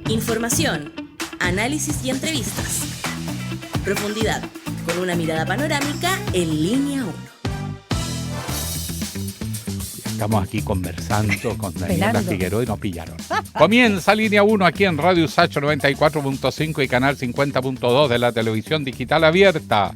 Información, análisis y entrevistas. Profundidad, con una mirada panorámica en Línea 1. Estamos aquí conversando con Daniela Figueroa y nos pillaron. Comienza Línea 1 aquí en Radio USACH 94.5 y Canal 50.2 de la televisión digital abierta.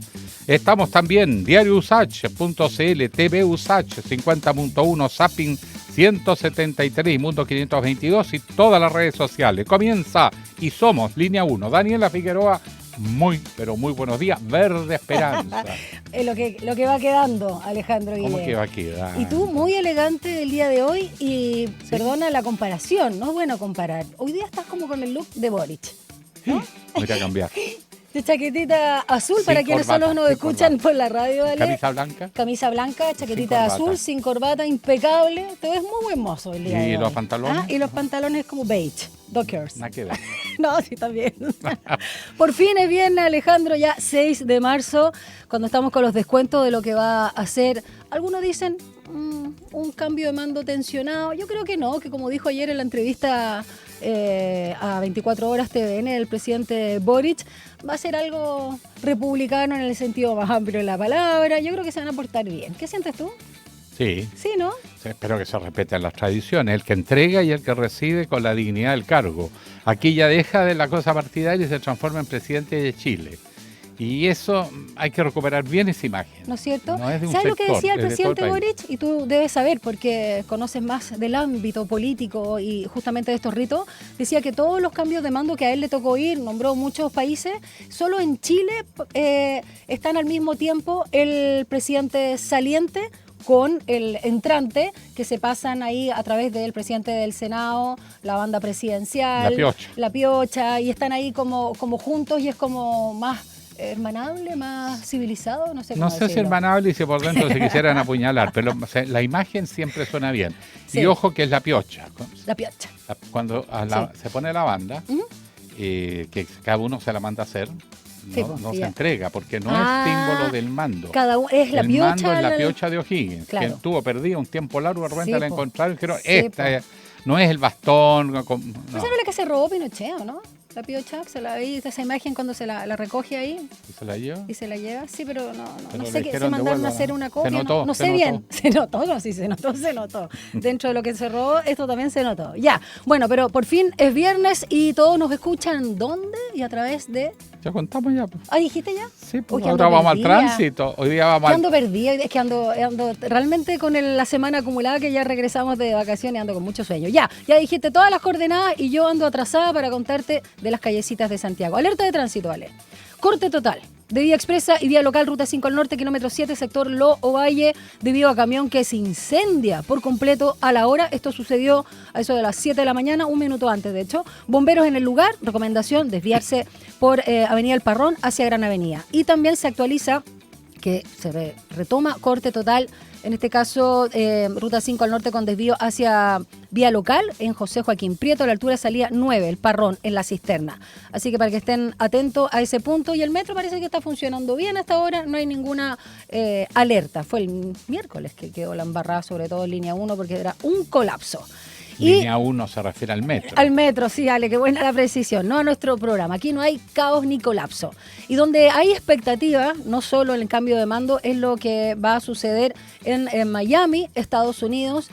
Estamos también diariousach.cl, TV USACH 50.1, Zapping 173, Mundo 522 y todas las redes sociales. Comienza y somos Línea 1. Daniela Figueroa, muy, pero muy buenos días. Verde Esperanza. lo que va quedando, Alejandro Guillén. ¿Cómo que va a quedar? Y tú, muy elegante el día de hoy y ¿sí? Perdona la comparación, no es bueno comparar. Hoy día estás como con el look de Boric, ¿no? Voy a cambiar. De chaquetita azul, sin para quienes corbata, solo nos escuchan corbata. Por la radio, ¿vale? Camisa blanca. Camisa blanca, chaquetita azul, sin corbata, impecable. Te ves muy buen mozo el día de hoy. ¿Y los pantalones? Y los pantalones como beige, Dockers. Nada que ver. No, sí, también. Por fin es viernes, Alejandro, ya 6 de marzo, cuando estamos con los descuentos de lo que va a hacer. Algunos dicen un cambio de mando tensionado. Yo creo que no, que como dijo ayer en la entrevista a 24 horas TVN el presidente Boric, va a ser algo republicano en el sentido más amplio de la palabra. Yo creo que se van a portar bien. ¿Qué sientes tú? Sí. Sí, ¿no? Espero que se respeten las tradiciones, el que entrega y el que recibe con la dignidad del cargo. Aquí ya deja de la cosa partidaria y se transforma en presidente de Chile. Y eso hay que recuperar bien esa imagen. ¿No es cierto? No es de un ¿Sabes sector, lo que decía el es de todo presidente Boric? Y tú debes saber porque conoces más del ámbito político y justamente de estos ritos. Decía que todos los cambios de mando que a él le tocó ir, nombró muchos países, solo en Chile están al mismo tiempo el presidente saliente con el entrante, que se pasan ahí a través del presidente del Senado, la banda presidencial, la piocha, y están ahí como juntos y es como más hermanable, más civilizado, no sé cómo decirlo. Si hermanable y si por dentro se quisieran apuñalar, pero la imagen siempre suena bien. Sí. Y ojo que es la piocha. La piocha. Cuando se pone la banda, que cada uno se la manda a hacer, no se entrega, porque no es símbolo del mando. Es la piocha. El mando es la piocha de O'Higgins, claro. Que estuvo perdida un tiempo largo, de repente la encontraron y dijeron, no es el bastón. No. ¿Eso no es lo que se robó Pinochet, o no? La piocha, esa imagen cuando se la recoge ahí. ¿Y se la lleva? Y se la lleva, sí, pero no sé, que se mandaron a hacer una copia. Se notó, no sé bien. Se notó, no, sí, se notó. Dentro de lo que se robó, esto también se notó. Ya, bueno, pero por fin es viernes y todos nos escuchan, ¿dónde? Y a través de... Ya contamos ya. ¿Ah, dijiste ya? Sí, pues ahora vamos al tránsito. Hoy día vamos ando perdida, es que ando realmente con la semana acumulada que ya regresamos de vacaciones, ando con mucho sueño. Ya dijiste todas las coordenadas y yo ando atrasada para contarte de las callecitas de Santiago. Alerta de tránsito, vale. Corte total de vía expresa y vía local, ruta 5 al norte, kilómetro 7, sector Lo Ovalle, debido a camión que se incendia por completo a la hora. Esto sucedió a eso de las 7 de la mañana, un minuto antes, de hecho. Bomberos en el lugar, recomendación, desviarse por Avenida El Parrón hacia Gran Avenida. Y también se actualiza que se retoma corte total, en este caso ruta 5 al norte con desvío hacia vía local en José Joaquín Prieto, a la altura salía 9, El Parrón, en la cisterna. Así que para que estén atentos a ese punto. Y el metro parece que está funcionando bien hasta ahora, no hay ninguna alerta. Fue el miércoles que quedó la embarrada, sobre todo en línea 1, porque era un colapso. Línea 1 se refiere al metro. Al metro, sí, Ale, qué buena la precisión. No a nuestro programa. Aquí no hay caos ni colapso. Y donde hay expectativa, no solo en el cambio de mando, es lo que va a suceder en Miami, Estados Unidos,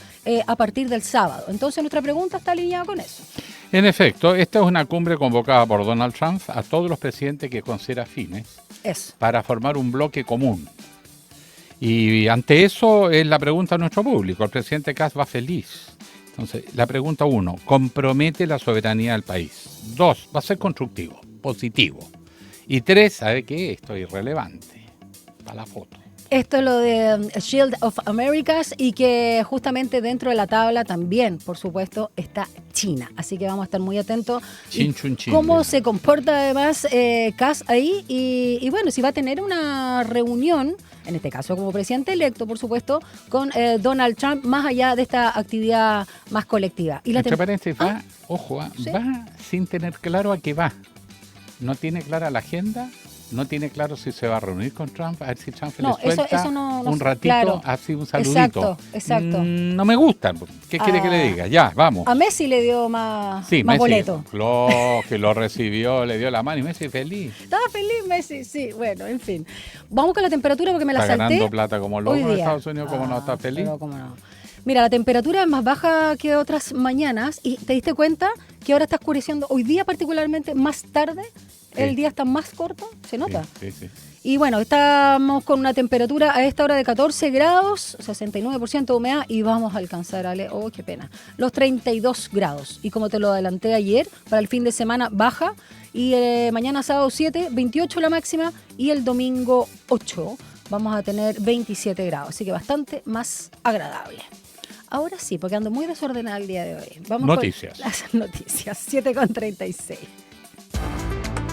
a partir del sábado. Entonces nuestra pregunta está alineada con eso. En efecto, esta es una cumbre convocada por Donald Trump a todos los presidentes que considera afines para formar un bloque común. Y ante eso es la pregunta a nuestro público. El presidente Kass va feliz. Entonces, la pregunta 1, compromete la soberanía del país. 2, va a ser constructivo, positivo. Y 3, ¿sabe qué? Esto es irrelevante. Para la foto. Esto es lo de Shield of Americas y que justamente dentro de la tabla también, por supuesto, está China. Así que vamos a estar muy atentos. Cómo se comporta además Kass ahí y bueno, si va a tener una reunión, en este caso como presidente electo, por supuesto, con Donald Trump, más allá de esta actividad más colectiva. Y entre paréntesis, va, ojo, ¿sí? Va sin tener claro a qué va. No tiene clara la agenda no tiene claro si se va a reunir con Trump, a ver si Trump No, le suelta eso no un sé, ratito, claro. así un saludito. Exacto. No me gusta. ¿Qué quiere que le diga? Ya, vamos. A Messi le dio más Messi, boleto. que lo recibió, le dio la mano y Messi feliz. Estaba feliz Messi, sí, bueno, en fin. Vamos con la temperatura porque me la Está salté. ganando plata como loco hoy en día. Estados Unidos, ¿cómo no está feliz? Pero cómo no. Mira, la temperatura es más baja que otras mañanas y te diste cuenta que ahora está oscureciendo, hoy día particularmente más tarde, Sí. el día está más corto, ¿se nota? Sí, sí. Y bueno, estamos con una temperatura a esta hora de 14 grados, 69% de humedad y vamos a alcanzar, Ale, oh, qué pena, los 32 grados. Y como te lo adelanté ayer, para el fin de semana baja y mañana sábado 7, 28 la máxima y el domingo 8 vamos a tener 27 grados, así que bastante más agradable. Ahora sí, porque ando muy desordenada el día de hoy. Vamos Noticias. con las noticias, 7:36.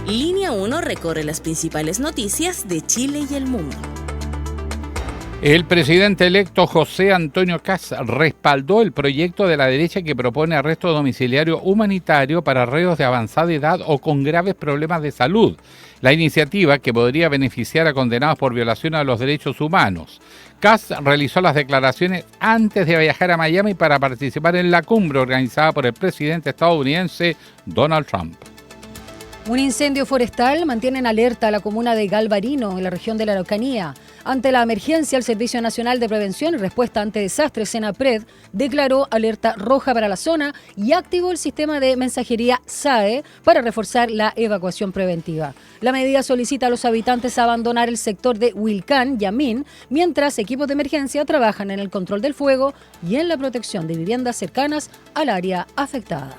Línea 1 recorre las principales noticias de Chile y el mundo. El presidente electo José Antonio Kast respaldó el proyecto de la derecha que propone arresto domiciliario humanitario para reos de avanzada edad o con graves problemas de salud. La iniciativa, que podría beneficiar a condenados por violación a los derechos humanos. Kast realizó las declaraciones antes de viajar a Miami para participar en la cumbre organizada por el presidente estadounidense Donald Trump. Un incendio forestal mantiene en alerta a la comuna de Galvarino, en la región de la Araucanía. Ante la emergencia, el Servicio Nacional de Prevención y Respuesta ante Desastres, SENAPRED, declaró alerta roja para la zona y activó el sistema de mensajería SAE para reforzar la evacuación preventiva. La medida solicita a los habitantes abandonar el sector de Huilcán, Yamín, mientras equipos de emergencia trabajan en el control del fuego y en la protección de viviendas cercanas al área afectada.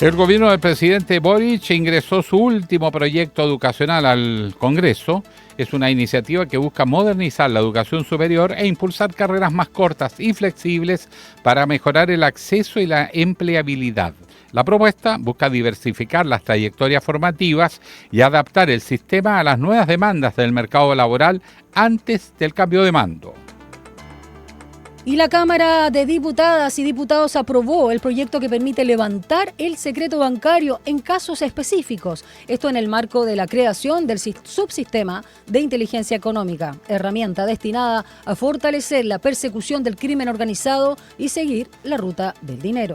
El gobierno del presidente Boric ingresó su último proyecto educacional al Congreso. Es una iniciativa que busca modernizar la educación superior e impulsar carreras más cortas y flexibles para mejorar el acceso y la empleabilidad. La propuesta busca diversificar las trayectorias formativas y adaptar el sistema a las nuevas demandas del mercado laboral antes del cambio de mando. Y la Cámara de Diputadas y Diputados aprobó el proyecto que permite levantar el secreto bancario en casos específicos. Esto en el marco de la creación del subsistema de inteligencia económica, herramienta destinada a fortalecer la persecución del crimen organizado y seguir la ruta del dinero.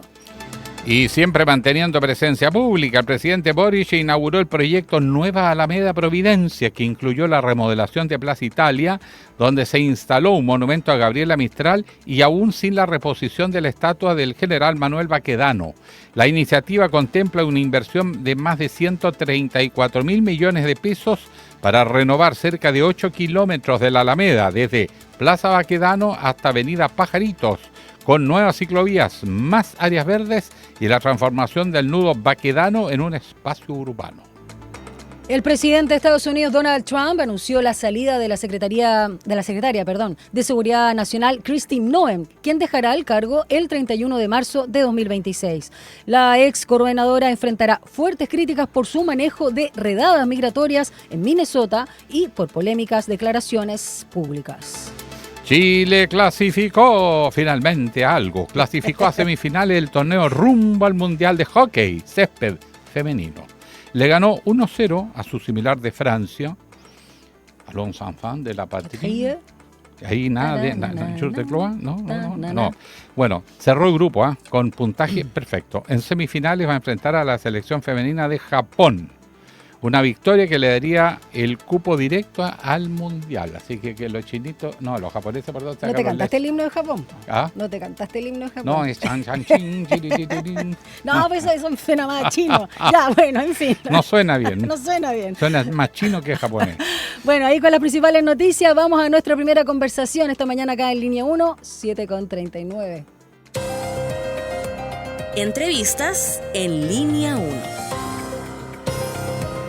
Y siempre manteniendo presencia pública, el presidente Boric inauguró el proyecto Nueva Alameda Providencia, que incluyó la remodelación de Plaza Italia, donde se instaló un monumento a Gabriela Mistral y aún sin la reposición de la estatua del general Manuel Baquedano. La iniciativa contempla una inversión de más de 134.000 millones de pesos para renovar cerca de 8 kilómetros de la Alameda, desde Plaza Baquedano hasta Avenida Pajaritos, con nuevas ciclovías, más áreas verdes y la transformación del nudo Baquedano en un espacio urbano. El presidente de Estados Unidos, Donald Trump, anunció la salida de la secretaria de Seguridad Nacional, Christine Noem, quien dejará el cargo el 31 de marzo de 2026. La ex coordinadora enfrentará fuertes críticas por su manejo de redadas migratorias en Minnesota y por polémicas declaraciones públicas. Chile clasificó finalmente a algo. Clasificó a semifinales el torneo rumbo al Mundial de Hockey, césped femenino. Le ganó 1-0 a su similar de Francia, a los enfants de la patrie. Ahí nada de no. Bueno, cerró el grupo con puntaje perfecto. En semifinales va a enfrentar a la selección femenina de Japón. Una victoria que le daría el cupo directo al Mundial. Así que los chinitos, los japoneses, perdón. ¿No te cantaste el himno de Japón? ¿Ah? ¿No te cantaste el himno de Japón? No, es chan, chan, chin, chiriririn. No, pues eso suena más chino. Ya, bueno, en fin. No suena bien. No suena bien. Suena más chino que japonés. Bueno, ahí con las principales noticias vamos a nuestra primera conversación esta mañana acá en Línea 1, 7:39. Entrevistas en Línea 1.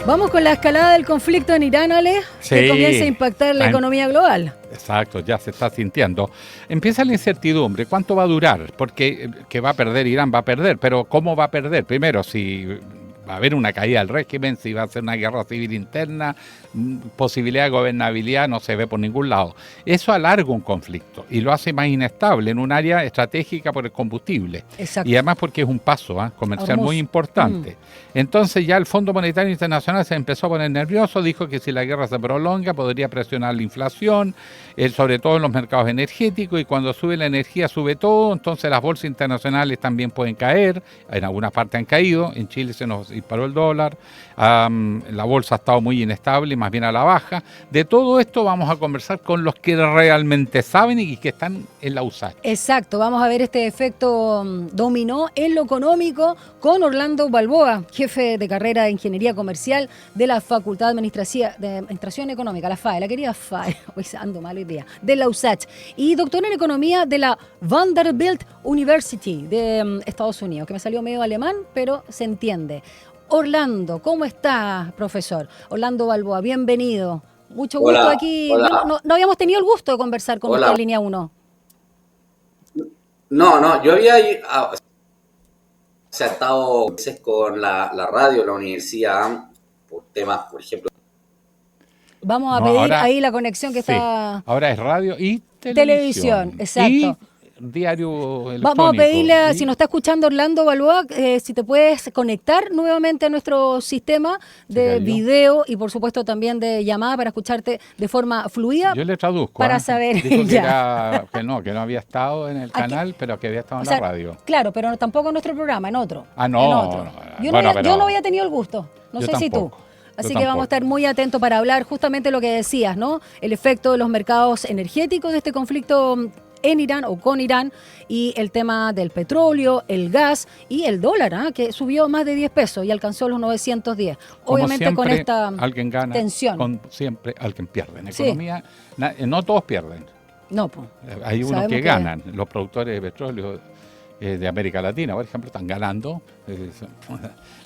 Vamos con la escalada del conflicto en Irán, Ale, que comienza a impactar la economía global. Exacto, ya se está sintiendo. Empieza la incertidumbre, ¿cuánto va a durar? Porque que va a perder Irán, va a perder, pero ¿cómo va a perder? Primero, si va a haber una caída del régimen, si va a ser una guerra civil interna, posibilidad de gobernabilidad no se ve por ningún lado. Eso alarga un conflicto y lo hace más inestable en un área estratégica por el combustible. Exacto. Y además porque es un paso comercial muy importante. Entonces ya el Fondo Monetario Internacional se empezó a poner nervioso, dijo que si la guerra se prolonga podría presionar la inflación, sobre todo en los mercados energéticos, y cuando sube la energía sube todo, entonces las bolsas internacionales también pueden caer, en algunas partes han caído, en Chile se nos disparó el dólar, la bolsa ha estado muy inestable, más bien a la baja. De todo esto vamos a conversar con los que realmente saben y que están en la USACH. Exacto, vamos a ver este efecto dominó en lo económico con Orlando Balboa, jefe de carrera de Ingeniería Comercial de la Facultad de Administración Económica, la FAE, la querida FAE, hoy ando mal hoy día, de la USACH, y doctor en Economía de la Vanderbilt University de Estados Unidos, que me salió medio alemán, pero se entiende. Orlando, ¿cómo estás, profesor? Orlando Balboa, bienvenido. Mucho gusto aquí. Hola. No habíamos tenido el gusto de conversar con usted en Línea 1. No, yo había estado con la radio, la universidad, por temas, por ejemplo. Vamos a pedir ahora, ahí la conexión que está... Ahora es radio y televisión, exacto. Y diario electrónico. Vamos a pedirle, si nos está escuchando Orlando Balboa, si te puedes conectar nuevamente a nuestro sistema de video y por supuesto también de llamada para escucharte de forma fluida. Yo le traduzco. Para saber Dijo que no había estado en el canal, pero que había estado en la radio. Claro, pero tampoco en nuestro programa, en otro. No. En otro. Yo no había tenido el gusto, no sé si tú. Así que vamos a estar muy atentos para hablar justamente lo que decías, ¿no? El efecto de los mercados energéticos de este conflicto en Irán o con Irán y el tema del petróleo, el gas y el dólar, que subió más de 10 pesos y alcanzó los 910. Obviamente siempre, con esta alguien gana, tensión. Siempre alguien pierde. En economía no todos pierden. No, pues. Hay unos que ganan. Los productores de petróleo de América Latina, por ejemplo, están ganando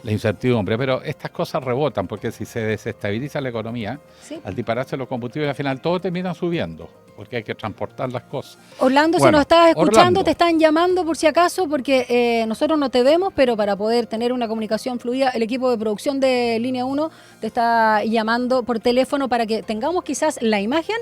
la incertidumbre, pero estas cosas rebotan porque si se desestabiliza la economía, al dispararse los combustibles, al final todo termina subiendo porque hay que transportar las cosas. Orlando, si nos estás escuchando, te están llamando por si acaso, porque nosotros no te vemos, pero para poder tener una comunicación fluida, el equipo de producción de Línea 1 te está llamando por teléfono para que tengamos quizás la imagen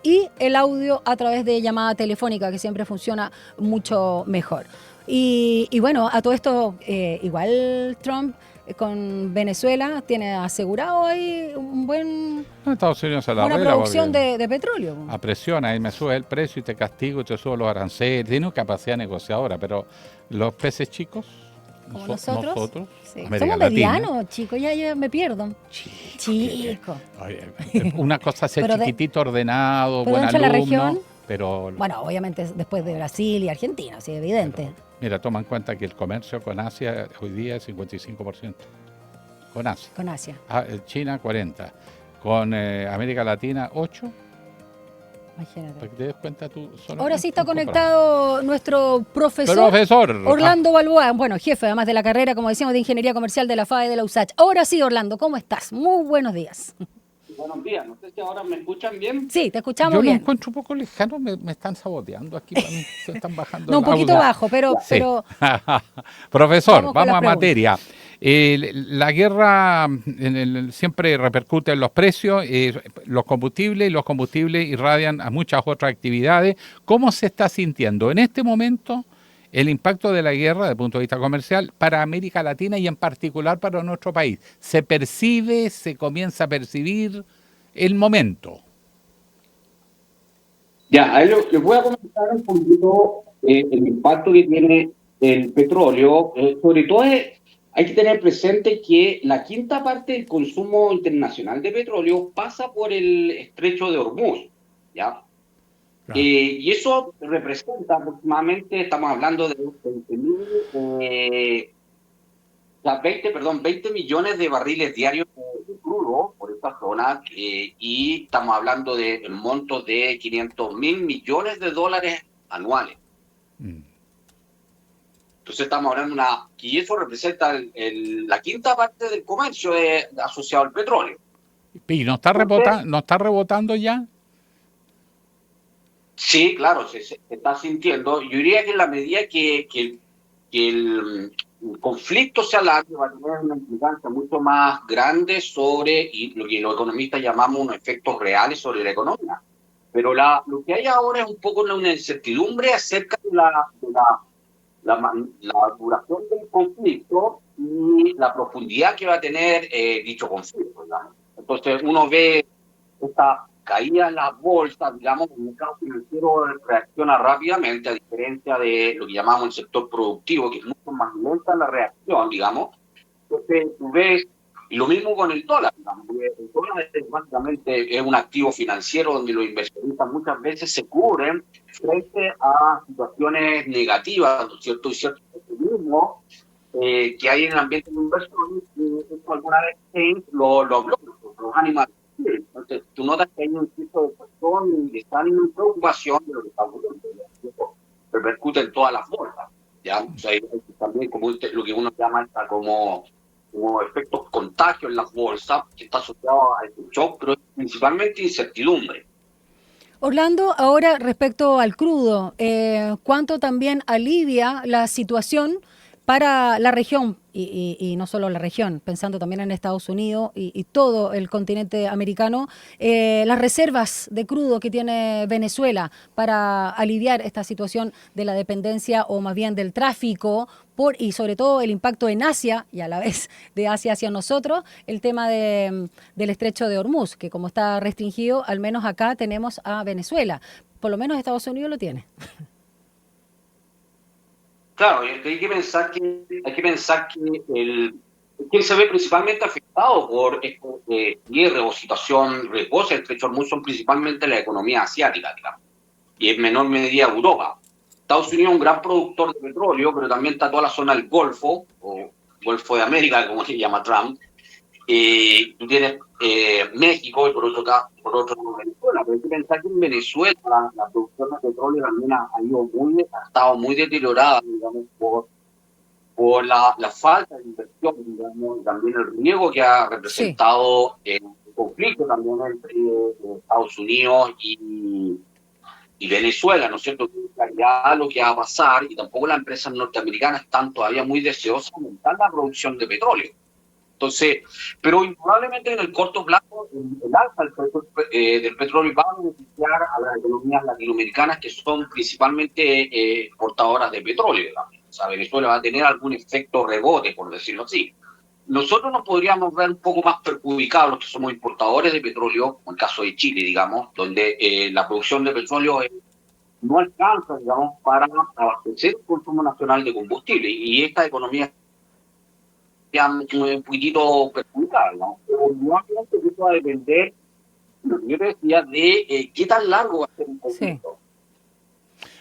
y el audio a través de llamada telefónica, que siempre funciona mucho mejor. Y bueno, a todo esto, igual Trump con Venezuela tiene asegurado ahí un buen... Estados Unidos se la una producción de petróleo. Apresiona y me sube el precio y te castigo y te subo los aranceles. Tiene una capacidad negociadora, pero los peces chicos... Como nosotros sí. América Somos medianos, chicos, ya me pierdo. Chico. Una cosa es ser chiquitito, ordenado, buen alumno, la región, pero... Bueno, obviamente después de Brasil y Argentina, sí, evidente. Pero, mira, toma en cuenta que el comercio con Asia hoy día es 55%. Con Asia. Con Asia. China, 40%. Con América Latina, 8%. Imagínate. Para que te des cuenta tú. Ahora sí está conectado nuestro profesor Orlando Balboa, bueno, jefe además de la carrera, como decíamos, de Ingeniería Comercial de la FAE de la USACH. Ahora sí, Orlando, ¿cómo estás? Muy buenos días. Buenos días, no sé si ahora me escuchan bien. Sí, te escuchamos bien. Yo lo encuentro un poco lejano, me están saboteando aquí, se están bajando. No, un poquito bajo, pero... Profesor, vamos a materia. La guerra siempre repercute en los precios, los combustibles irradian a muchas otras actividades. ¿Cómo se está sintiendo en este momento el impacto de la guerra desde el punto de vista comercial para América Latina y en particular para nuestro país? ¿Se percibe, se comienza a percibir el momento? Ya, ahí les voy a comentar un poquito el impacto que tiene el petróleo. Sobre todo hay que tener presente que la quinta parte del consumo internacional de petróleo pasa por el estrecho de Hormuz, ¿ya? Claro. Y eso representa aproximadamente, estamos hablando de 20 millones de barriles diarios de crudo por esta zona, y estamos hablando de un monto de 500.000 millones de dólares anuales. Entonces estamos hablando y eso representa la quinta parte del comercio asociado al petróleo. ¿Y no está rebotando ya? Sí, claro, se está sintiendo. Yo diría que en la medida que el conflicto se alargue, va a tener una implicancia mucho más grande sobre y lo que los economistas llamamos unos efectos reales sobre la economía. Pero lo que hay ahora es un poco una incertidumbre acerca de la duración del conflicto y la profundidad que va a tener dicho conflicto, digamos. Entonces uno ve esta caída en las bolsas, digamos, el mercado financiero reacciona rápidamente, a diferencia de lo que llamamos el sector productivo, que es mucho más lenta la reacción, digamos. Entonces tú ves, y lo mismo con el dólar, digamos, el dólar básicamente es un activo financiero donde los inversionistas muchas veces se cubren frente a situaciones negativas, ¿no es cierto? Y cierto pesimismo que hay en el ambiente de inversión, y esto alguna vez los animales. Entonces, tú notas que hay un tipo de cuestión y están en preocupación de lo que está ocurriendo. Eso repercute en todas las bolsas, ¿ya? O sea, hay también como lo que uno llama como efectos contagio en las bolsas, que está asociado a este shock, pero es principalmente incertidumbre. Orlando, ahora respecto al crudo, ¿cuánto también alivia la situación para la región, y no solo la región, pensando también en Estados Unidos y todo el continente americano, las reservas de crudo que tiene Venezuela para aliviar esta situación de la dependencia o más bien del tráfico y sobre todo el impacto en Asia y a la vez de Asia hacia nosotros, el tema del estrecho de Hormuz, que como está restringido, al menos acá tenemos a Venezuela, por lo menos Estados Unidos lo tiene. Claro, hay que pensar quien se ve principalmente afectado por este cierre o situación riesgosa del estrecho de Hormuz son principalmente la economía asiática, digamos, y en menor medida Europa. Estados Unidos es un gran productor de petróleo, pero también está toda la zona del Golfo, o Golfo de América, como se llama Trump. Tú tienes México y por otro lado Venezuela, pero hay que pensar que en Venezuela la producción de petróleo también ha estado muy deteriorada, digamos, por la falta de inversión, digamos, y también el riesgo que ha representado el conflicto también entre Estados Unidos y Venezuela, ¿no es cierto? Ya lo que va a pasar, y tampoco las empresas norteamericanas están todavía muy deseosas de aumentar la producción de petróleo. Entonces, pero indudablemente en el corto plazo, el alza del petróleo va a beneficiar a las economías latinoamericanas que son principalmente exportadoras de petróleo, digamos. O sea, Venezuela va a tener algún efecto rebote, por decirlo así. Nosotros nos podríamos ver un poco más perjudicados, los que somos importadores de petróleo, como el caso de Chile, digamos, donde la producción de petróleo no alcanza, digamos, para abastecer el consumo nacional de combustible. Y esta economía un poquitito perjudicada, ¿no? Pero nuevamente eso va a depender, yo te decía, de qué tan largo va a ser el conflicto.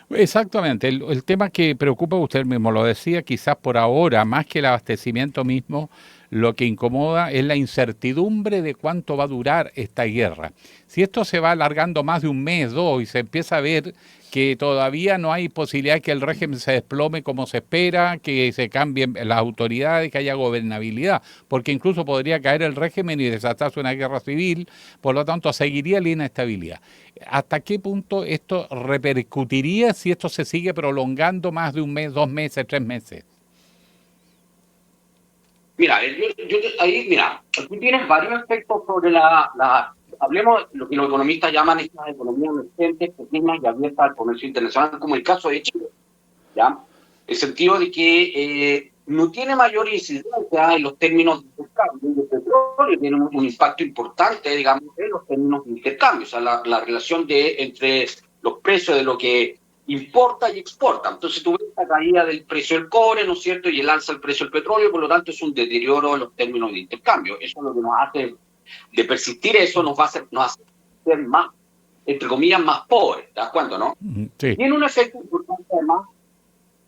Exactamente, el tema que preocupa, usted mismo lo decía, quizás por ahora, más que el abastecimiento mismo, lo que incomoda es la incertidumbre de cuánto va a durar esta guerra. Si esto se va alargando más de un mes, dos, y se empieza a ver que todavía no hay posibilidad de que el régimen se desplome como se espera, que se cambien las autoridades, que haya gobernabilidad, porque incluso podría caer el régimen y desatarse una guerra civil, por lo tanto seguiría la inestabilidad. ¿Hasta qué punto esto repercutiría si esto se sigue prolongando más de un mes, 2 meses, 3 meses? Mira, aquí tienes varios aspectos sobre hablemos de lo que los economistas llaman estas economías emergentes, pequeñas y abiertas al comercio internacional, como el caso de Chile, ¿ya? El sentido de que no tiene mayor incidencia en los términos de intercambio de petróleo, tiene un impacto importante, digamos, en los términos de intercambio, o sea, la relación entre los precios de lo que importa y exporta. Entonces tú ves la caída del precio del cobre, ¿no es cierto?, y el alza del precio del petróleo, por lo tanto es un deterioro en los términos de intercambio. Eso es lo que nos hace, de persistir eso, nos hace ser más, entre comillas, más pobres, ¿te das cuenta, no? Sí. Tiene un efecto importante además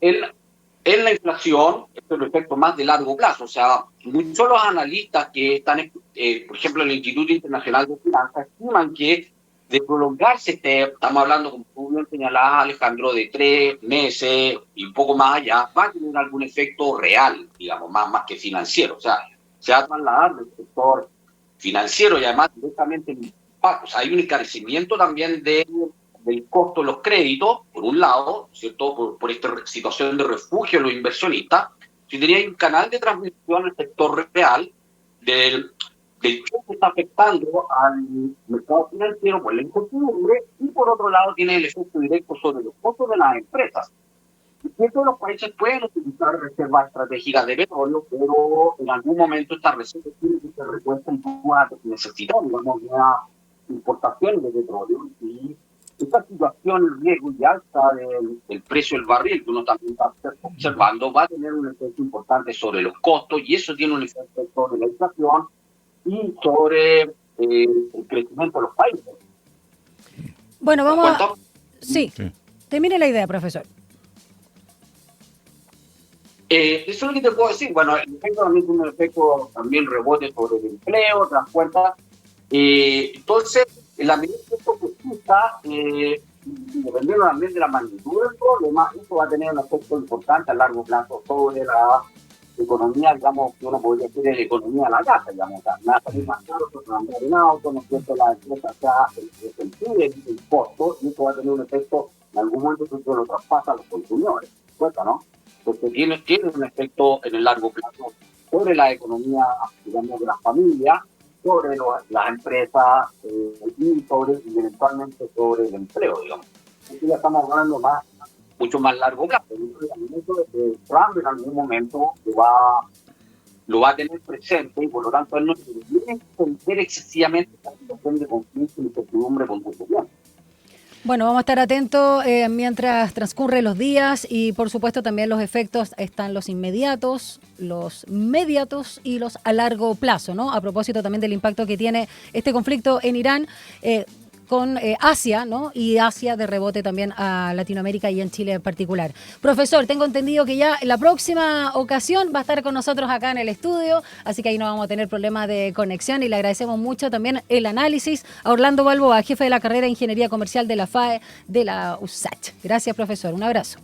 en la inflación, este es el efecto más de largo plazo. O sea, muchos de los analistas que están, por ejemplo, en el Instituto Internacional de Finanzas, estiman que de prolongarse, estamos hablando, como tú bien señalabas, Alejandro, de 3 meses y un poco más allá, va a tener algún efecto real, digamos, más que financiero. O sea, se va a trasladar del sector financiero y además directamente el impacto. O sea, hay un encarecimiento también del costo de los créditos, por un lado, ¿cierto?, por esta situación de refugio de los inversionistas, Si tenía un canal de transmisión en el sector real del choque que está afectando al mercado financiero por la incertidumbre, y por otro lado tiene el efecto directo sobre los costos de las empresas. Ciertos de los países pueden utilizar reservas estratégicas de petróleo, pero en algún momento estas reservas tienen que ser repuestas en cuanto a necesidad, digamos, una importación de petróleo. Y esta situación, el riesgo y alza del precio del barril, que uno también está observando, va a tener un efecto importante sobre los costos, y eso tiene un efecto sobre la inflación y sobre el crecimiento de los países. Bueno, vamos a... Sí, termine la idea, profesor. Eso es lo que te puedo decir. Bueno, el efecto también tiene un efecto también rebote sobre el empleo, otras puertas. Entonces, en la medida que esto persista, dependiendo también de la magnitud del problema, esto va a tener un efecto importante a largo plazo sobre la economía, digamos, que uno podría decir es economía de la casa, digamos. Va a salir más caro que andar en auto, ¿no es cierto? La empresa ya el costo, y esto va a tener un efecto en algún momento que lo traspasa a los consumidores, ¿cierto, no? Porque tiene un efecto en el largo plazo sobre la economía, digamos, de las familias, sobre las empresas y eventualmente sobre el empleo, digamos. Aquí ya estamos hablando mucho más largo plazo. Trump en algún momento lo va a tener presente, y por lo tanto él no tiene que entender excesivamente esta situación de conflicto y incertidumbre con su gobierno. Bueno, vamos a estar atentos mientras transcurren los días, y por supuesto también los efectos están los inmediatos, los mediatos y los a largo plazo, ¿no? A propósito también del impacto que tiene este conflicto en Irán con Asia, ¿no? Y Asia de rebote también a Latinoamérica y en Chile en particular. Profesor, tengo entendido que ya en la próxima ocasión va a estar con nosotros acá en el estudio, así que ahí no vamos a tener problema de conexión, y le agradecemos mucho también el análisis a Orlando Balboa, jefe de la carrera de Ingeniería Comercial de la FAE de la USACH. Gracias, profesor. Un abrazo.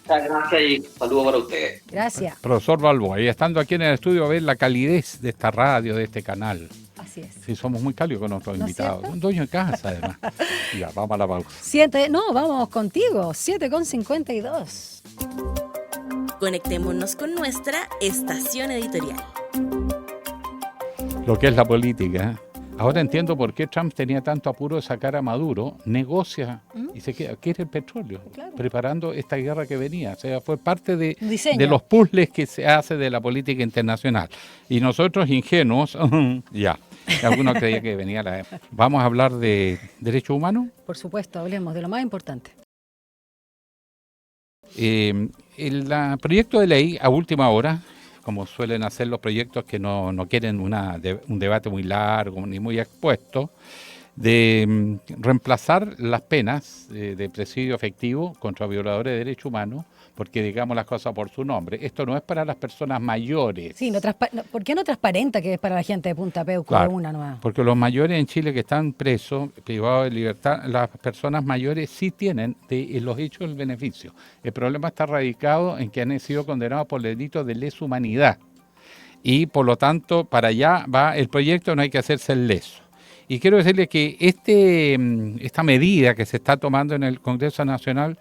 Muchas gracias y saludos para ustedes. Gracias. Profesor Balboa, y estando aquí en el estudio a ver la calidez de esta radio, de este canal. Así es. Sí, somos muy cálidos con nuestros invitados. Un dueño de casa, además. Ya, vamos a la pausa. Vamos contigo. 7:52. Conectémonos con nuestra estación editorial. Lo que es la política. Ahora entiendo por qué Trump tenía tanto apuro de sacar a Maduro, negocia y se queda, quiere el petróleo, claro, preparando esta guerra que venía. O sea, fue parte de los puzzles que se hace de la política internacional. Y nosotros, ingenuos, ya. Algunos creían que venía la... ¿Vamos a hablar de derechos humanos? Por supuesto, hablemos de lo más importante. El proyecto de ley a última hora, como suelen hacer los proyectos que no quieren un debate muy largo ni muy expuesto, de reemplazar las penas de presidio efectivo contra violadores de derechos humanos, porque digamos las cosas por su nombre. Esto no es para las personas mayores. Sí, ¿por qué no transparenta que es para la gente de Punta Peuco? Claro, una nueva? Porque los mayores en Chile que están presos, privados de libertad, las personas mayores sí tienen de los hechos el beneficio. El problema está radicado en que han sido condenados por delitos de lesa humanidad. Y por lo tanto, para allá va el proyecto, no hay que hacerse el leso. Y quiero decirle que esta medida que se está tomando en el Congreso Nacional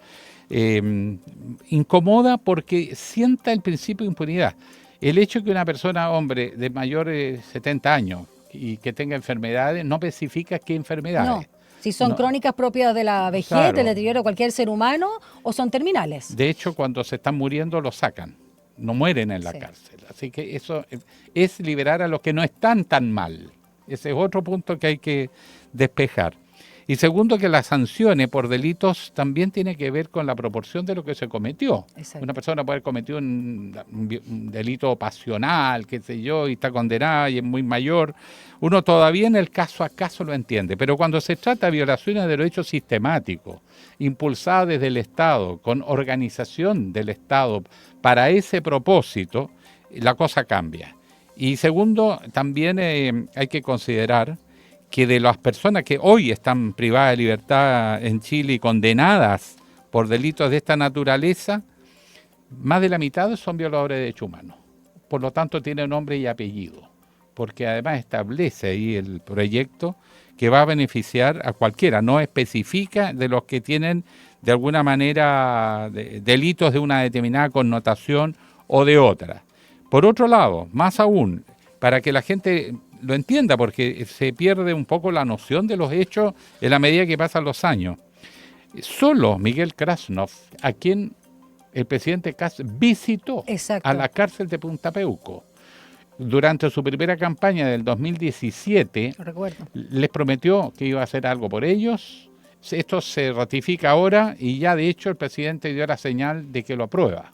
incomoda porque sienta el principio de impunidad. El hecho de que una persona, hombre, de mayores 70 años y que tenga enfermedades, no especifica qué enfermedades. No, si son crónicas propias de la vejez, claro, del deterioro de cualquier ser humano, o son terminales. De hecho, cuando se están muriendo, los sacan. No mueren en la cárcel. Así que eso es liberar a los que no están tan mal. Ese es otro punto que hay que despejar. Y segundo, que las sanciones por delitos también tiene que ver con la proporción de lo que se cometió. Exacto. Una persona puede haber cometido un delito pasional, qué sé yo, y está condenada y es muy mayor. Uno todavía en el caso a caso lo entiende, pero cuando se trata de violaciones de derechos sistemáticos, impulsadas desde el Estado, con organización del Estado para ese propósito, la cosa cambia. Y segundo, también hay que considerar que de las personas que hoy están privadas de libertad en Chile y condenadas por delitos de esta naturaleza, más de la mitad son violadores de derechos humanos. Por lo tanto, tiene nombre y apellido, porque además establece ahí el proyecto que va a beneficiar a cualquiera, no especifica de los que tienen de alguna manera delitos de una determinada connotación o de otra. Por otro lado, más aún, para que la gente lo entienda, porque se pierde un poco la noción de los hechos en la medida que pasan los años. Solo Miguel Krasnov, a quien el presidente Kast visitó a la cárcel de Punta Peuco durante su primera campaña del 2017, les prometió que iba a hacer algo por ellos. Esto se ratifica ahora y ya de hecho el presidente dio la señal de que lo aprueba.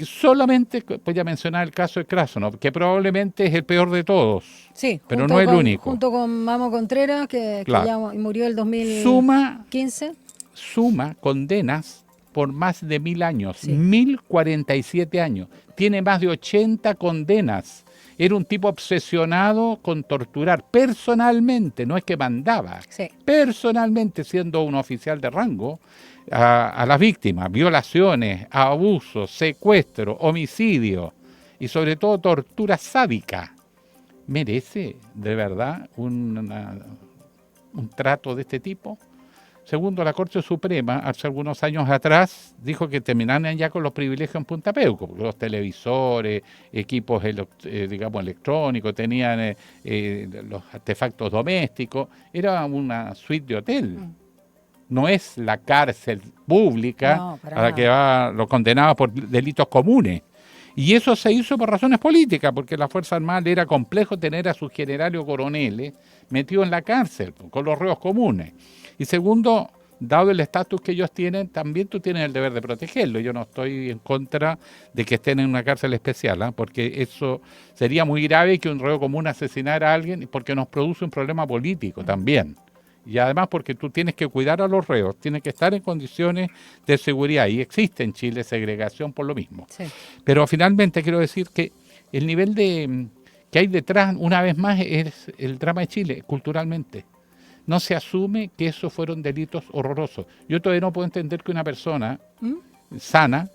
Solamente voy a mencionar el caso de Krasnov, que probablemente es el peor de todos, sí, pero no es el único. Junto con Mamo Contreras, que ya murió el 2015. Suma condenas por más de 1000 años, 1047 años. Tiene más de 80 condenas. Era un tipo obsesionado con torturar personalmente, no es que mandaba, personalmente siendo un oficial de rango, a las víctimas, violaciones, abusos, secuestro, homicidio y sobre todo tortura sádica. ¿Merece de verdad un trato de este tipo? Segundo, la Corte Suprema, hace algunos años atrás, dijo que terminaran ya con los privilegios en Punta Peuco, porque los televisores, equipos electrónicos, tenían los artefactos domésticos, era una suite de hotel. No es la cárcel pública a la que van los condenados por delitos comunes. Y eso se hizo por razones políticas, porque la Fuerza Armada le era complejo tener a sus generales o coroneles metidos en la cárcel con los reos comunes. Y segundo, dado el estatus que ellos tienen, también tú tienes el deber de protegerlo. Yo no estoy en contra de que estén en una cárcel especial, porque eso sería muy grave que un reo común asesinara a alguien, porque nos produce un problema político también. Y además porque tú tienes que cuidar a los reos, tienes que estar en condiciones de seguridad. Y existe en Chile segregación por lo mismo. Sí. Pero finalmente quiero decir que el nivel que hay detrás, una vez más, es el drama de Chile, culturalmente. No se asume que esos fueron delitos horrorosos. Yo todavía no puedo entender que una persona sana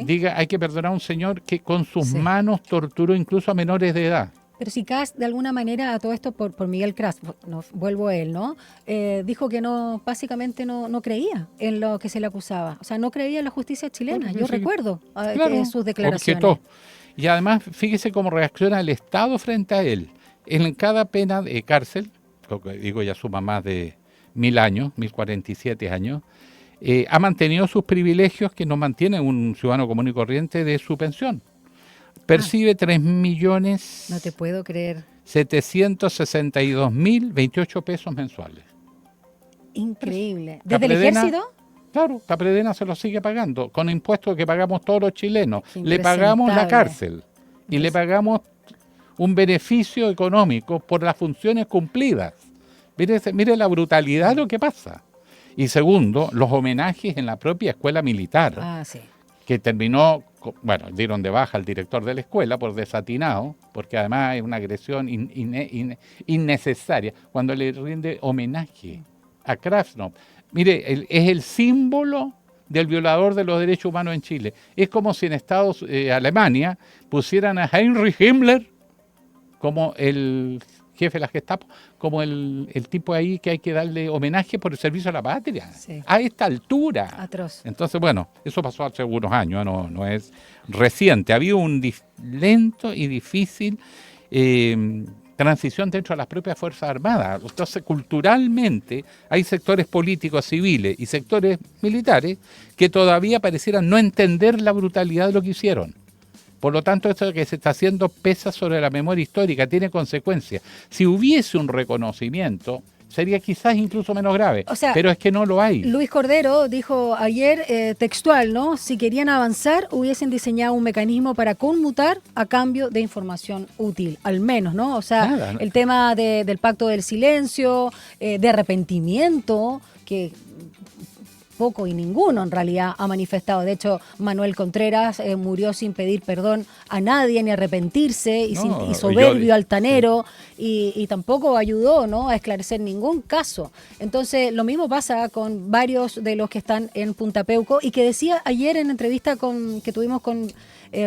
diga hay que perdonar a un señor que con sus manos torturó incluso a menores de edad. Pero si Kast, de alguna manera, a todo esto por Miguel Krasnov, vuelvo a él, ¿no? Dijo que básicamente no creía en lo que se le acusaba. O sea, no creía en la justicia chilena. Bueno, yo recuerdo sus declaraciones. Objetó. Y además, fíjese cómo reacciona el Estado frente a él. En cada pena de cárcel, digo ya suma más de 1000 años, 1047 años, ha mantenido sus privilegios que no mantiene un ciudadano común y corriente de su pensión. Percibe 3.000.000. No te puedo creer. 762.028 pesos mensuales. Increíble. ¿Desde el ejército? Claro, Capredena se lo sigue pagando, con impuestos que pagamos todos los chilenos. Le pagamos la cárcel y le pagamos un beneficio económico por las funciones cumplidas. Mire la brutalidad de lo que pasa. Y segundo, los homenajes en la propia escuela militar, que terminó, dieron de baja al director de la escuela por desatinado, porque además es una agresión innecesaria, cuando le rinde homenaje a Krasnov. Mire, es el símbolo del violador de los derechos humanos en Chile. Es como si en Alemania pusieran a Heinrich Himmler como el jefe de la Gestapo, como el tipo ahí que hay que darle homenaje por el servicio a la patria. Sí. A esta altura. Atroz. Entonces, eso pasó hace unos años, no es reciente. Había un lento y difícil transición dentro de las propias Fuerzas Armadas. Entonces, culturalmente, hay sectores políticos civiles y sectores militares que todavía parecieran no entender la brutalidad de lo que hicieron. Por lo tanto, esto que se está haciendo pesa sobre la memoria histórica, tiene consecuencias. Si hubiese un reconocimiento, sería quizás incluso menos grave, pero es que no lo hay. Luis Cordero dijo ayer, textual, ¿no? Si querían avanzar, hubiesen diseñado un mecanismo para conmutar a cambio de información útil, al menos, ¿no? O sea, nada, el tema del pacto del silencio, de arrepentimiento, que poco y ninguno en realidad ha manifestado. De hecho, Manuel Contreras murió sin pedir perdón a nadie ni arrepentirse y soberbio, altanero, y tampoco ayudó, ¿no?, a esclarecer ningún caso. Entonces, lo mismo pasa con varios de los que están en Punta Peuco y que decía ayer en entrevista que tuvimos con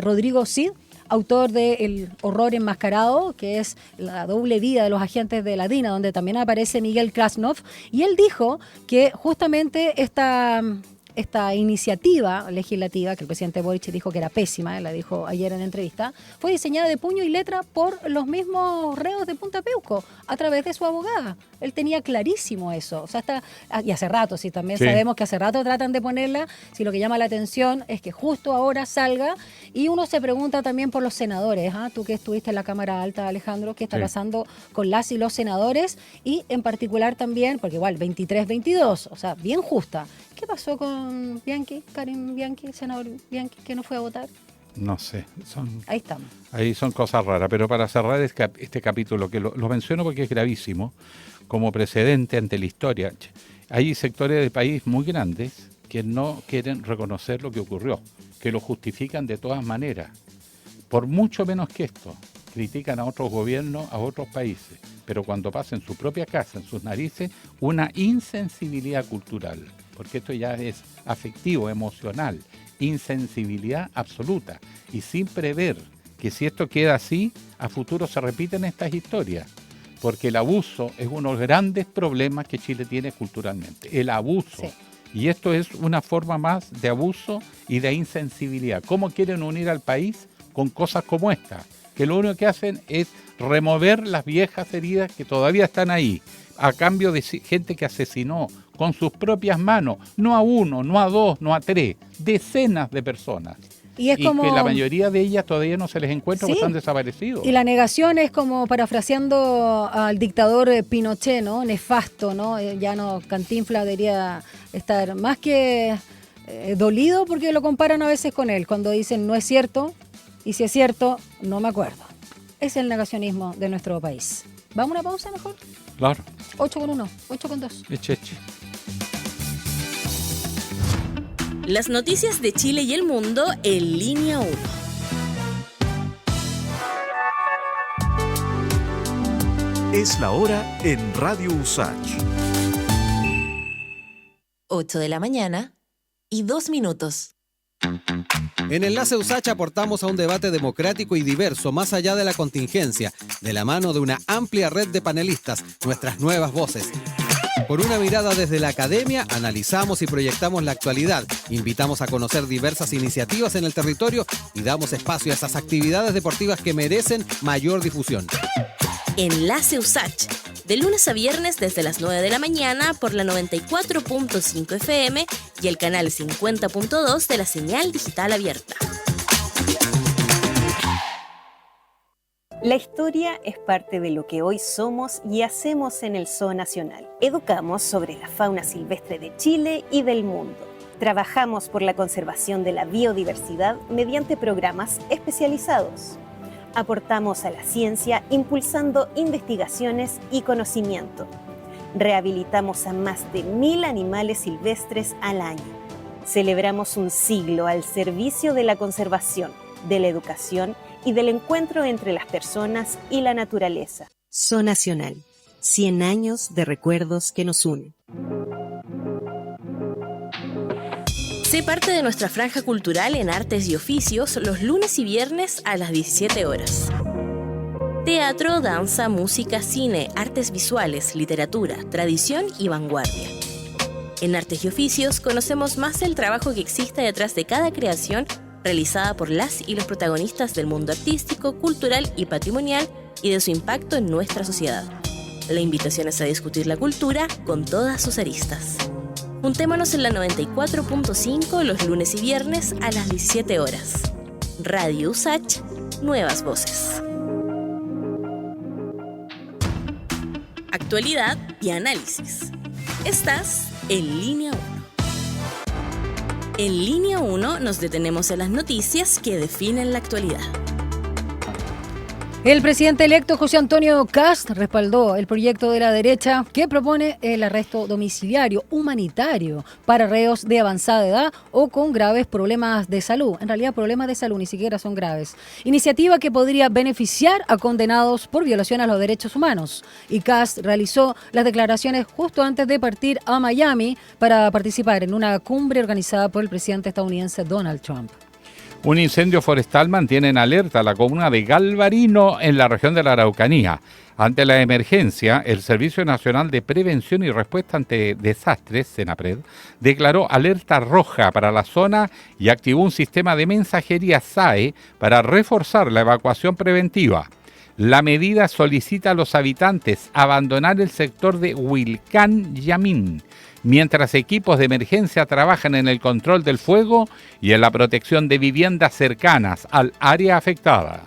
Rodrigo Cid, autor de El horror enmascarado, que es la doble vida de los agentes de la DINA, donde también aparece Miguel Krasnov, y él dijo que justamente esta esta iniciativa legislativa, que el presidente Boric dijo que era pésima, la dijo ayer en entrevista, fue diseñada de puño y letra por los mismos reos de Punta Peuco, a través de su abogada. Él tenía clarísimo eso. O sea, y hace rato, sí, también sabemos que hace rato tratan de ponerla, si lo que llama la atención es que justo ahora salga, y uno se pregunta también por los senadores, ¿ah? Tú que estuviste en la Cámara Alta, Alejandro, ¿qué está pasando con las y los senadores? Y en particular también, porque igual 23-22, o sea, bien justa. ¿Qué pasó con Bianchi, Karim Bianchi, el senador Bianchi, que no fue a votar? No sé, ahí estamos. Ahí son cosas raras, pero para cerrar este capítulo, que lo menciono porque es gravísimo, como precedente ante la historia, hay sectores del país muy grandes que no quieren reconocer lo que ocurrió, que lo justifican de todas maneras, por mucho menos que esto, critican a otros gobiernos, a otros países, pero cuando pasa en su propia casa, en sus narices, una insensibilidad cultural, porque esto ya es afectivo, emocional, insensibilidad absoluta, y sin prever que si esto queda así, a futuro se repiten estas historias, porque el abuso es uno de los grandes problemas que Chile tiene culturalmente, el abuso. Sí. Y esto es una forma más de abuso y de insensibilidad. ¿Cómo quieren unir al país con cosas como esta? Que lo único que hacen es remover las viejas heridas que todavía están ahí, a cambio de gente que asesinó con sus propias manos, no a uno, no a dos, no a tres, decenas de personas. Y como que la mayoría de ellas todavía no se les encuentra porque están desaparecidos. Y la negación es como, parafraseando al dictador Pinochet, ¿no? Nefasto, ¿no? Ya no, Cantinflas debería estar más que dolido, porque lo comparan a veces con él, cuando dicen no es cierto, y si es cierto, no me acuerdo. Es el negacionismo de nuestro país. ¿Vamos a una pausa mejor? Claro. 8:1, 8:2. Eche. Las noticias de Chile y el mundo en línea 1. Es la hora en Radio USACH. 8 de la mañana y 2 minutos. En Enlace USACH aportamos a un debate democrático y diverso más allá de la contingencia, de la mano de una amplia red de panelistas, nuestras nuevas voces. Por una mirada desde la academia, analizamos y proyectamos la actualidad, invitamos a conocer diversas iniciativas en el territorio y damos espacio a esas actividades deportivas que merecen mayor difusión. Enlace USACH, de lunes a viernes desde las 9 de la mañana por la 94.5 FM y el canal 50.2 de la señal digital abierta. La historia es parte de lo que hoy somos y hacemos en el Zoo Nacional. Educamos sobre la fauna silvestre de Chile y del mundo. Trabajamos por la conservación de la biodiversidad mediante programas especializados. Aportamos a la ciencia impulsando investigaciones y conocimiento. Rehabilitamos a más de 1.000 animales silvestres al año. Celebramos un siglo al servicio de la conservación, de la educación y del encuentro entre las personas y la naturaleza. Zoo Nacional, 100 años de recuerdos que nos unen. Sé parte de nuestra franja cultural en Artes y Oficios los lunes y viernes a las 17 horas. Teatro, danza, música, cine, artes visuales, literatura, tradición y vanguardia. En Artes y Oficios conocemos más del trabajo que existe detrás de cada creación realizada por las y los protagonistas del mundo artístico, cultural y patrimonial y de su impacto en nuestra sociedad. La invitación es a discutir la cultura con todas sus aristas. Juntémonos en la 94.5 los lunes y viernes a las 17 horas. Radio USACH, nuevas voces. Actualidad y análisis. Estás en línea 1. En línea 1 nos detenemos en las noticias que definen la actualidad. El presidente electo José Antonio Kast respaldó el proyecto de la derecha que propone el arresto domiciliario humanitario para reos de avanzada edad o con graves problemas de salud. En realidad, problemas de salud ni siquiera son graves. Iniciativa que podría beneficiar a condenados por violación a los derechos humanos. Y Kast realizó las declaraciones justo antes de partir a Miami para participar en una cumbre organizada por el presidente estadounidense Donald Trump. Un incendio forestal mantiene en alerta la comuna de Galvarino en la región de la Araucanía. Ante la emergencia, el Servicio Nacional de Prevención y Respuesta ante Desastres, SENAPRED, declaró alerta roja para la zona y activó un sistema de mensajería SAE para reforzar la evacuación preventiva. La medida solicita a los habitantes abandonar el sector de Huilcán Yamín, mientras equipos de emergencia trabajan en el control del fuego y en la protección de viviendas cercanas al área afectada.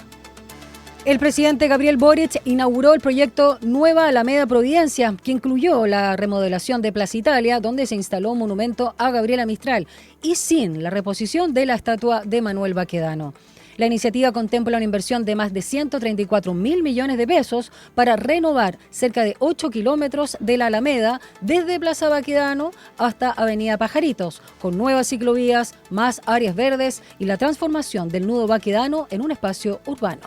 El presidente Gabriel Boric inauguró el proyecto Nueva Alameda Providencia, que incluyó la remodelación de Plaza Italia, donde se instaló un monumento a Gabriela Mistral, y sin la reposición de la estatua de Manuel Baquedano. La iniciativa contempla una inversión de más de 134.000 millones de pesos para renovar cerca de 8 kilómetros de la Alameda desde Plaza Baquedano hasta Avenida Pajaritos, con nuevas ciclovías, más áreas verdes y la transformación del nudo Baquedano en un espacio urbano.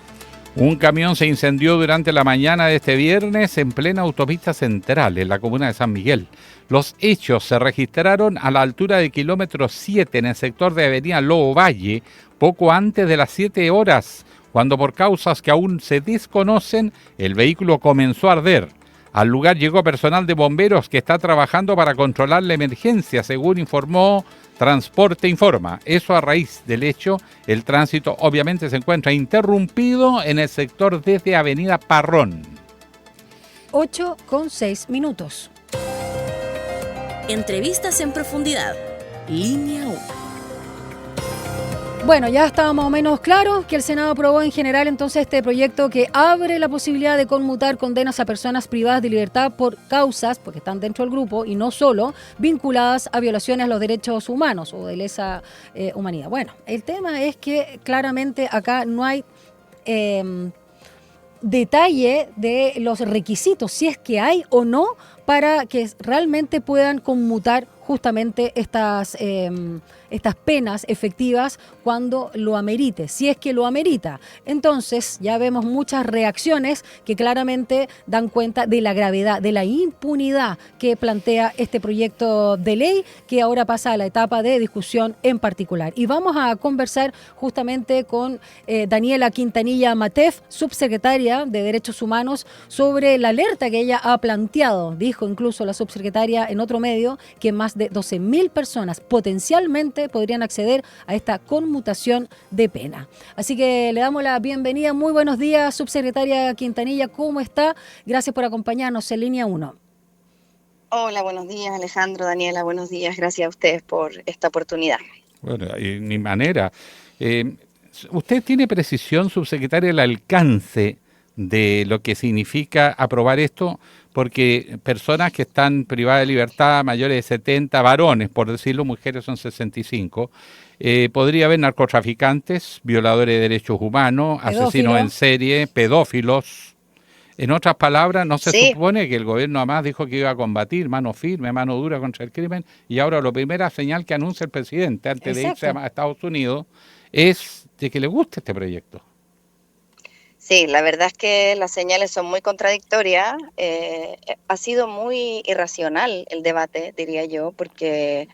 Un camión se incendió durante la mañana de este viernes en plena autopista central, en la comuna de San Miguel. Los hechos se registraron a la altura del kilómetro 7 en el sector de Avenida Lobo Valle, poco antes de las 7 horas, cuando por causas que aún se desconocen, el vehículo comenzó a arder. Al lugar llegó personal de bomberos que está trabajando para controlar la emergencia, según informó Transporte Informa. Eso a raíz del hecho, el tránsito obviamente se encuentra interrumpido en el sector desde Avenida Parrón. 8:06. Entrevistas en profundidad. Línea 1. Bueno, ya estaba más o menos claro que el Senado aprobó en general entonces este proyecto que abre la posibilidad de conmutar condenas a personas privadas de libertad por causas, porque están dentro del grupo, y no solo, vinculadas a violaciones a los derechos humanos o de lesa humanidad. Bueno, el tema es que claramente acá no hay detalle de los requisitos, si es que hay o no, para que realmente puedan conmutar justamente estas penas efectivas cuando lo amerite, si es que lo amerita. Entonces ya vemos muchas reacciones que claramente dan cuenta de la gravedad, de la impunidad que plantea este proyecto de ley, que ahora pasa a la etapa de discusión en particular. Y vamos a conversar justamente con Daniela Quintanilla Matef, subsecretaria de Derechos Humanos, sobre la alerta que ella ha planteado. Dijo incluso la subsecretaria en otro medio que más de 12.000 personas potencialmente podrían acceder a esta conmutación de pena. Así que le damos la bienvenida. Muy buenos días, subsecretaria Quintanilla. ¿Cómo está? Gracias por acompañarnos en Línea 1. Hola, buenos días, Alejandro, Daniela, buenos días. Gracias a ustedes por esta oportunidad. Bueno, ni manera. ¿Usted tiene precisión, subsecretaria, el alcance de lo que significa aprobar esto? Porque personas que están privadas de libertad, mayores de 70, varones, por decirlo, mujeres son 65, podría haber narcotraficantes, violadores de derechos humanos, asesinos en serie, pedófilos. En otras palabras, no se supone que el gobierno además dijo que iba a combatir mano firme, mano dura contra el crimen, y ahora la primera señal que anuncia el presidente antes de irse a Estados Unidos es de que le guste este proyecto. Sí, la verdad es que las señales son muy contradictorias. Ha sido muy irracional el debate, diría yo, porque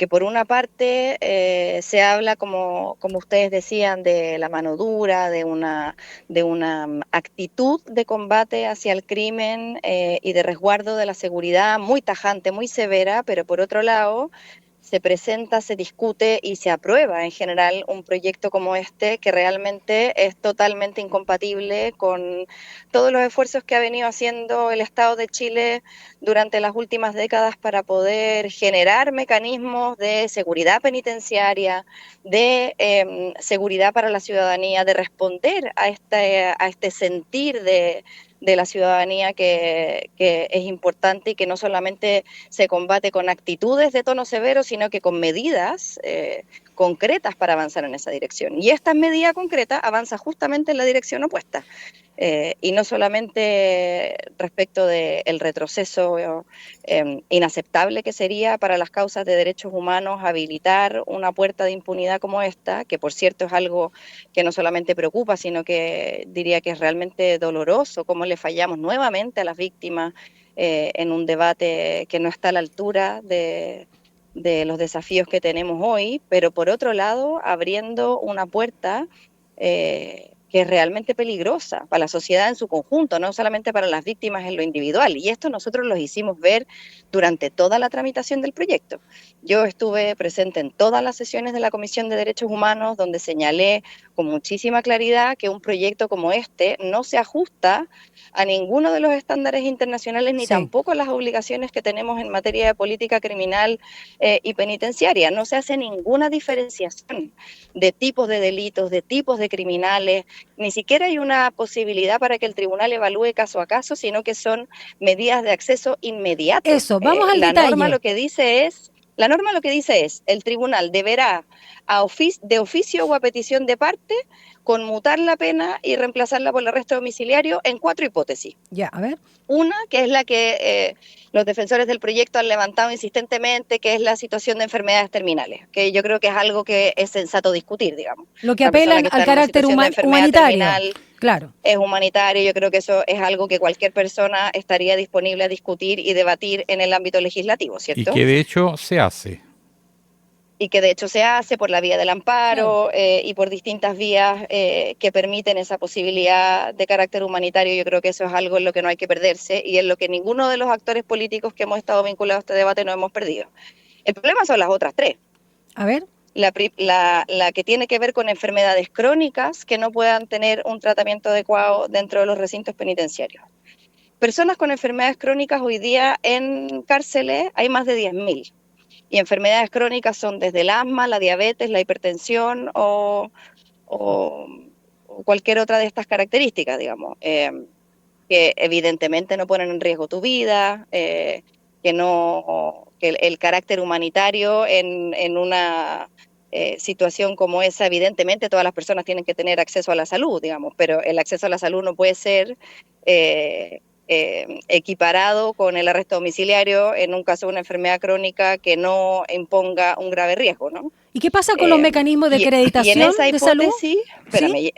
por una parte se habla, como ustedes decían, de la mano dura, de una actitud de combate hacia el crimen y de resguardo de la seguridad muy tajante, muy severa, pero por otro lado se presenta, se discute y se aprueba en general un proyecto como este que realmente es totalmente incompatible con todos los esfuerzos que ha venido haciendo el Estado de Chile durante las últimas décadas para poder generar mecanismos de seguridad penitenciaria, de seguridad para la ciudadanía, de responder a este sentir de la ciudadanía que es importante y que no solamente se combate con actitudes de tono severo, sino que con medidas concretas para avanzar en esa dirección. Y esta medida concreta avanza justamente en la dirección opuesta. Y no solamente respecto del retroceso inaceptable que sería para las causas de derechos humanos habilitar una puerta de impunidad como esta, que por cierto es algo que no solamente preocupa, sino que diría que es realmente doloroso, cómo le fallamos nuevamente a las víctimas en un debate que no está a la altura de de los desafíos que tenemos hoy, pero por otro lado abriendo una puerta que es realmente peligrosa para la sociedad en su conjunto, no solamente para las víctimas en lo individual. Y esto nosotros lo hicimos ver durante toda la tramitación del proyecto. Yo estuve presente en todas las sesiones de la Comisión de Derechos Humanos, donde señalé con muchísima claridad que un proyecto como este no se ajusta a ninguno de los estándares internacionales ni tampoco a las obligaciones que tenemos en materia de política criminal y penitenciaria. No se hace ninguna diferenciación de tipos de delitos, de tipos de criminales, ni siquiera hay una posibilidad para que el tribunal evalúe caso a caso, sino que son medidas de acceso inmediato. Eso, vamos al detalle. La norma lo que dice es, el tribunal deberá de oficio o a petición de parte conmutar la pena y reemplazarla por el arresto domiciliario en 4 hipótesis. Ya, a ver. Una, que es la que los defensores del proyecto han levantado insistentemente, que es la situación de enfermedades terminales, que yo creo que es algo que es sensato discutir, digamos. Lo que apela al carácter humanitario. Claro. Es humanitario, yo creo que eso es algo que cualquier persona estaría disponible a discutir y debatir en el ámbito legislativo, ¿cierto? Y que de hecho se hace. Y que de hecho se hace por la vía del amparo y por distintas vías que permiten esa posibilidad de carácter humanitario. Yo creo que eso es algo en lo que no hay que perderse y en lo que ninguno de los actores políticos que hemos estado vinculados a este debate no hemos perdido. El problema son las otras 3. A ver. La que tiene que ver con enfermedades crónicas que no puedan tener un tratamiento adecuado dentro de los recintos penitenciarios. Personas con enfermedades crónicas hoy día en cárceles hay más de 10.000. Y enfermedades crónicas son desde el asma, la diabetes, la hipertensión o cualquier otra de estas características, digamos, que evidentemente no ponen en riesgo tu vida, que el carácter humanitario en una situación como esa, evidentemente todas las personas tienen que tener acceso a la salud, digamos, pero el acceso a la salud no puede ser equiparado con el arresto domiciliario en un caso de una enfermedad crónica que no imponga un grave riesgo, ¿no? ¿Y qué pasa con los mecanismos de acreditación de salud? Espérame,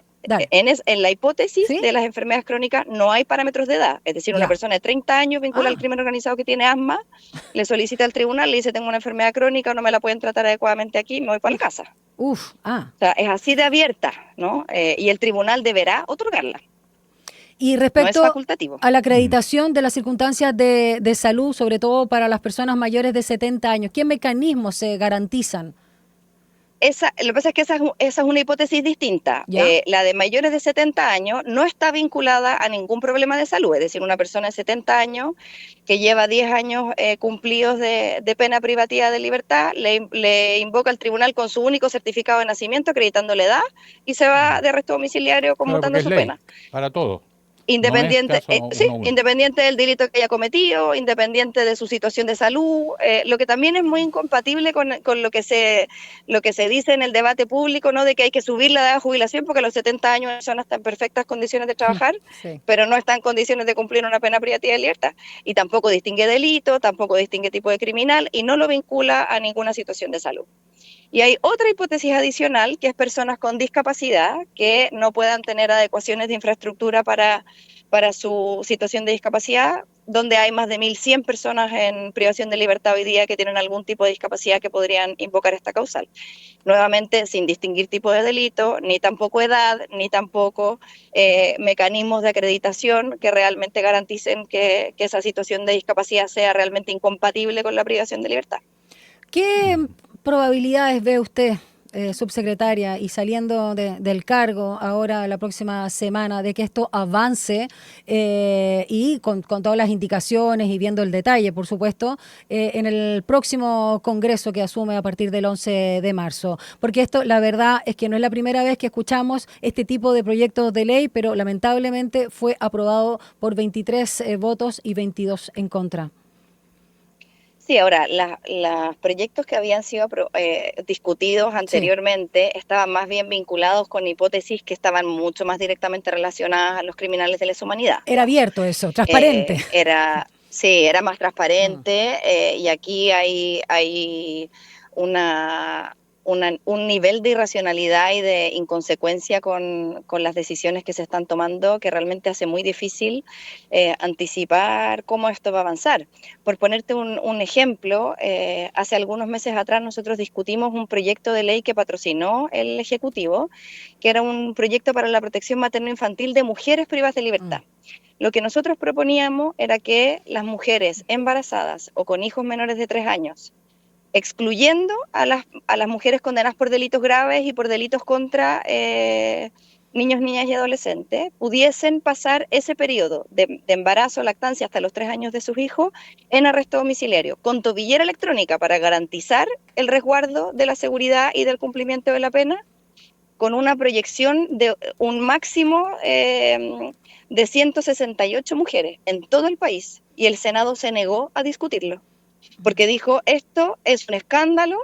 en la hipótesis de las enfermedades crónicas no hay parámetros de edad, es decir, una persona de 30 años vincula al crimen organizado que tiene asma, le solicita al tribunal, le dice tengo una enfermedad crónica, no me la pueden tratar adecuadamente aquí, me voy para la casa. O sea, es así de abierta, ¿no? Y el tribunal deberá otorgarla. Y respecto no es facultativo. A la acreditación de las circunstancias de salud, sobre todo para las personas mayores de 70 años, ¿qué mecanismos se garantizan? Lo que pasa es que esa es una hipótesis distinta. La de mayores de 70 años no está vinculada a ningún problema de salud, es decir, una persona de 70 años que lleva 10 años cumplidos de pena privativa de libertad, le invoca al tribunal con su único certificado de nacimiento acreditando la edad y se va de arresto domiciliario conmutando su pena. Para todo. Independiente, independiente del delito que haya cometido, independiente de su situación de salud, lo que también es muy incompatible con lo que se dice en el debate público, ¿no? De que hay que subir la edad de jubilación porque a los 70 años la persona está en perfectas condiciones de trabajar, pero no está en condiciones de cumplir una pena privativa de libertad. Y tampoco distingue delito, tampoco distingue tipo de criminal y no lo vincula a ninguna situación de salud. Y hay otra hipótesis adicional, que es personas con discapacidad que no puedan tener adecuaciones de infraestructura para su situación de discapacidad, donde hay más de 1.100 personas en privación de libertad hoy día que tienen algún tipo de discapacidad que podrían invocar esta causal. Nuevamente, sin distinguir tipo de delito, ni tampoco edad, ni tampoco mecanismos de acreditación que realmente garanticen que esa situación de discapacidad sea realmente incompatible con la privación de libertad. ¿Qué probabilidades ve usted, subsecretaria, y saliendo del cargo ahora la próxima semana, de que esto avance y con todas las indicaciones y viendo el detalle, por supuesto, en el próximo congreso que asume a partir del 11 de marzo? Porque esto, la verdad, es que no es la primera vez que escuchamos este tipo de proyectos de ley, pero lamentablemente fue aprobado por 23 votos y 22 en contra. Sí, ahora, los proyectos que habían sido discutidos anteriormente estaban más bien vinculados con hipótesis que estaban mucho más directamente relacionadas a los criminales de lesa humanidad. Era abierto eso, transparente. Era más transparente y aquí hay una un nivel de irracionalidad y de inconsecuencia con las decisiones que se están tomando que realmente hace muy difícil anticipar cómo esto va a avanzar. Por ponerte un ejemplo, hace algunos meses atrás nosotros discutimos un proyecto de ley que patrocinó el Ejecutivo, que era un proyecto para la protección materno-infantil de mujeres privadas de libertad. Lo que nosotros proponíamos era que las mujeres embarazadas o con hijos menores de 3 años, excluyendo a las mujeres condenadas por delitos graves y por delitos contra niños, niñas y adolescentes, pudiesen pasar ese periodo de embarazo, lactancia hasta los 3 años de sus hijos en arresto domiciliario, con tobillera electrónica para garantizar el resguardo de la seguridad y del cumplimiento de la pena, con una proyección de un máximo de 168 mujeres en todo el país, y el Senado se negó a discutirlo, porque dijo, esto es un escándalo,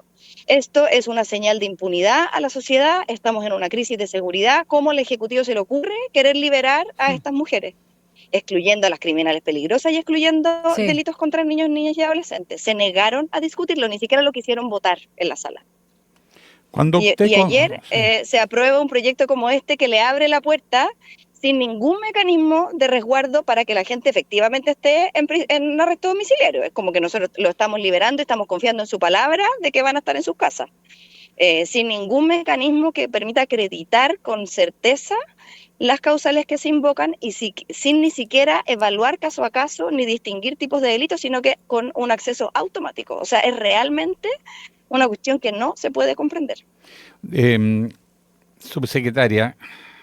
esto es una señal de impunidad a la sociedad, estamos en una crisis de seguridad, ¿cómo al Ejecutivo se le ocurre querer liberar a estas mujeres? Excluyendo a las criminales peligrosas y excluyendo delitos contra niños, niñas y adolescentes. Se negaron a discutirlo, ni siquiera lo quisieron votar en la sala. Y ayer se aprueba un proyecto como este que le abre la puerta sin ningún mecanismo de resguardo para que la gente efectivamente esté en arresto domiciliario. Es como que nosotros lo estamos liberando y estamos confiando en su palabra de que van a estar en sus casas. Sin ningún mecanismo que permita acreditar con certeza las causales que se invocan y sin ni siquiera evaluar caso a caso ni distinguir tipos de delitos, sino que con un acceso automático. O sea, es realmente una cuestión que no se puede comprender. Subsecretaria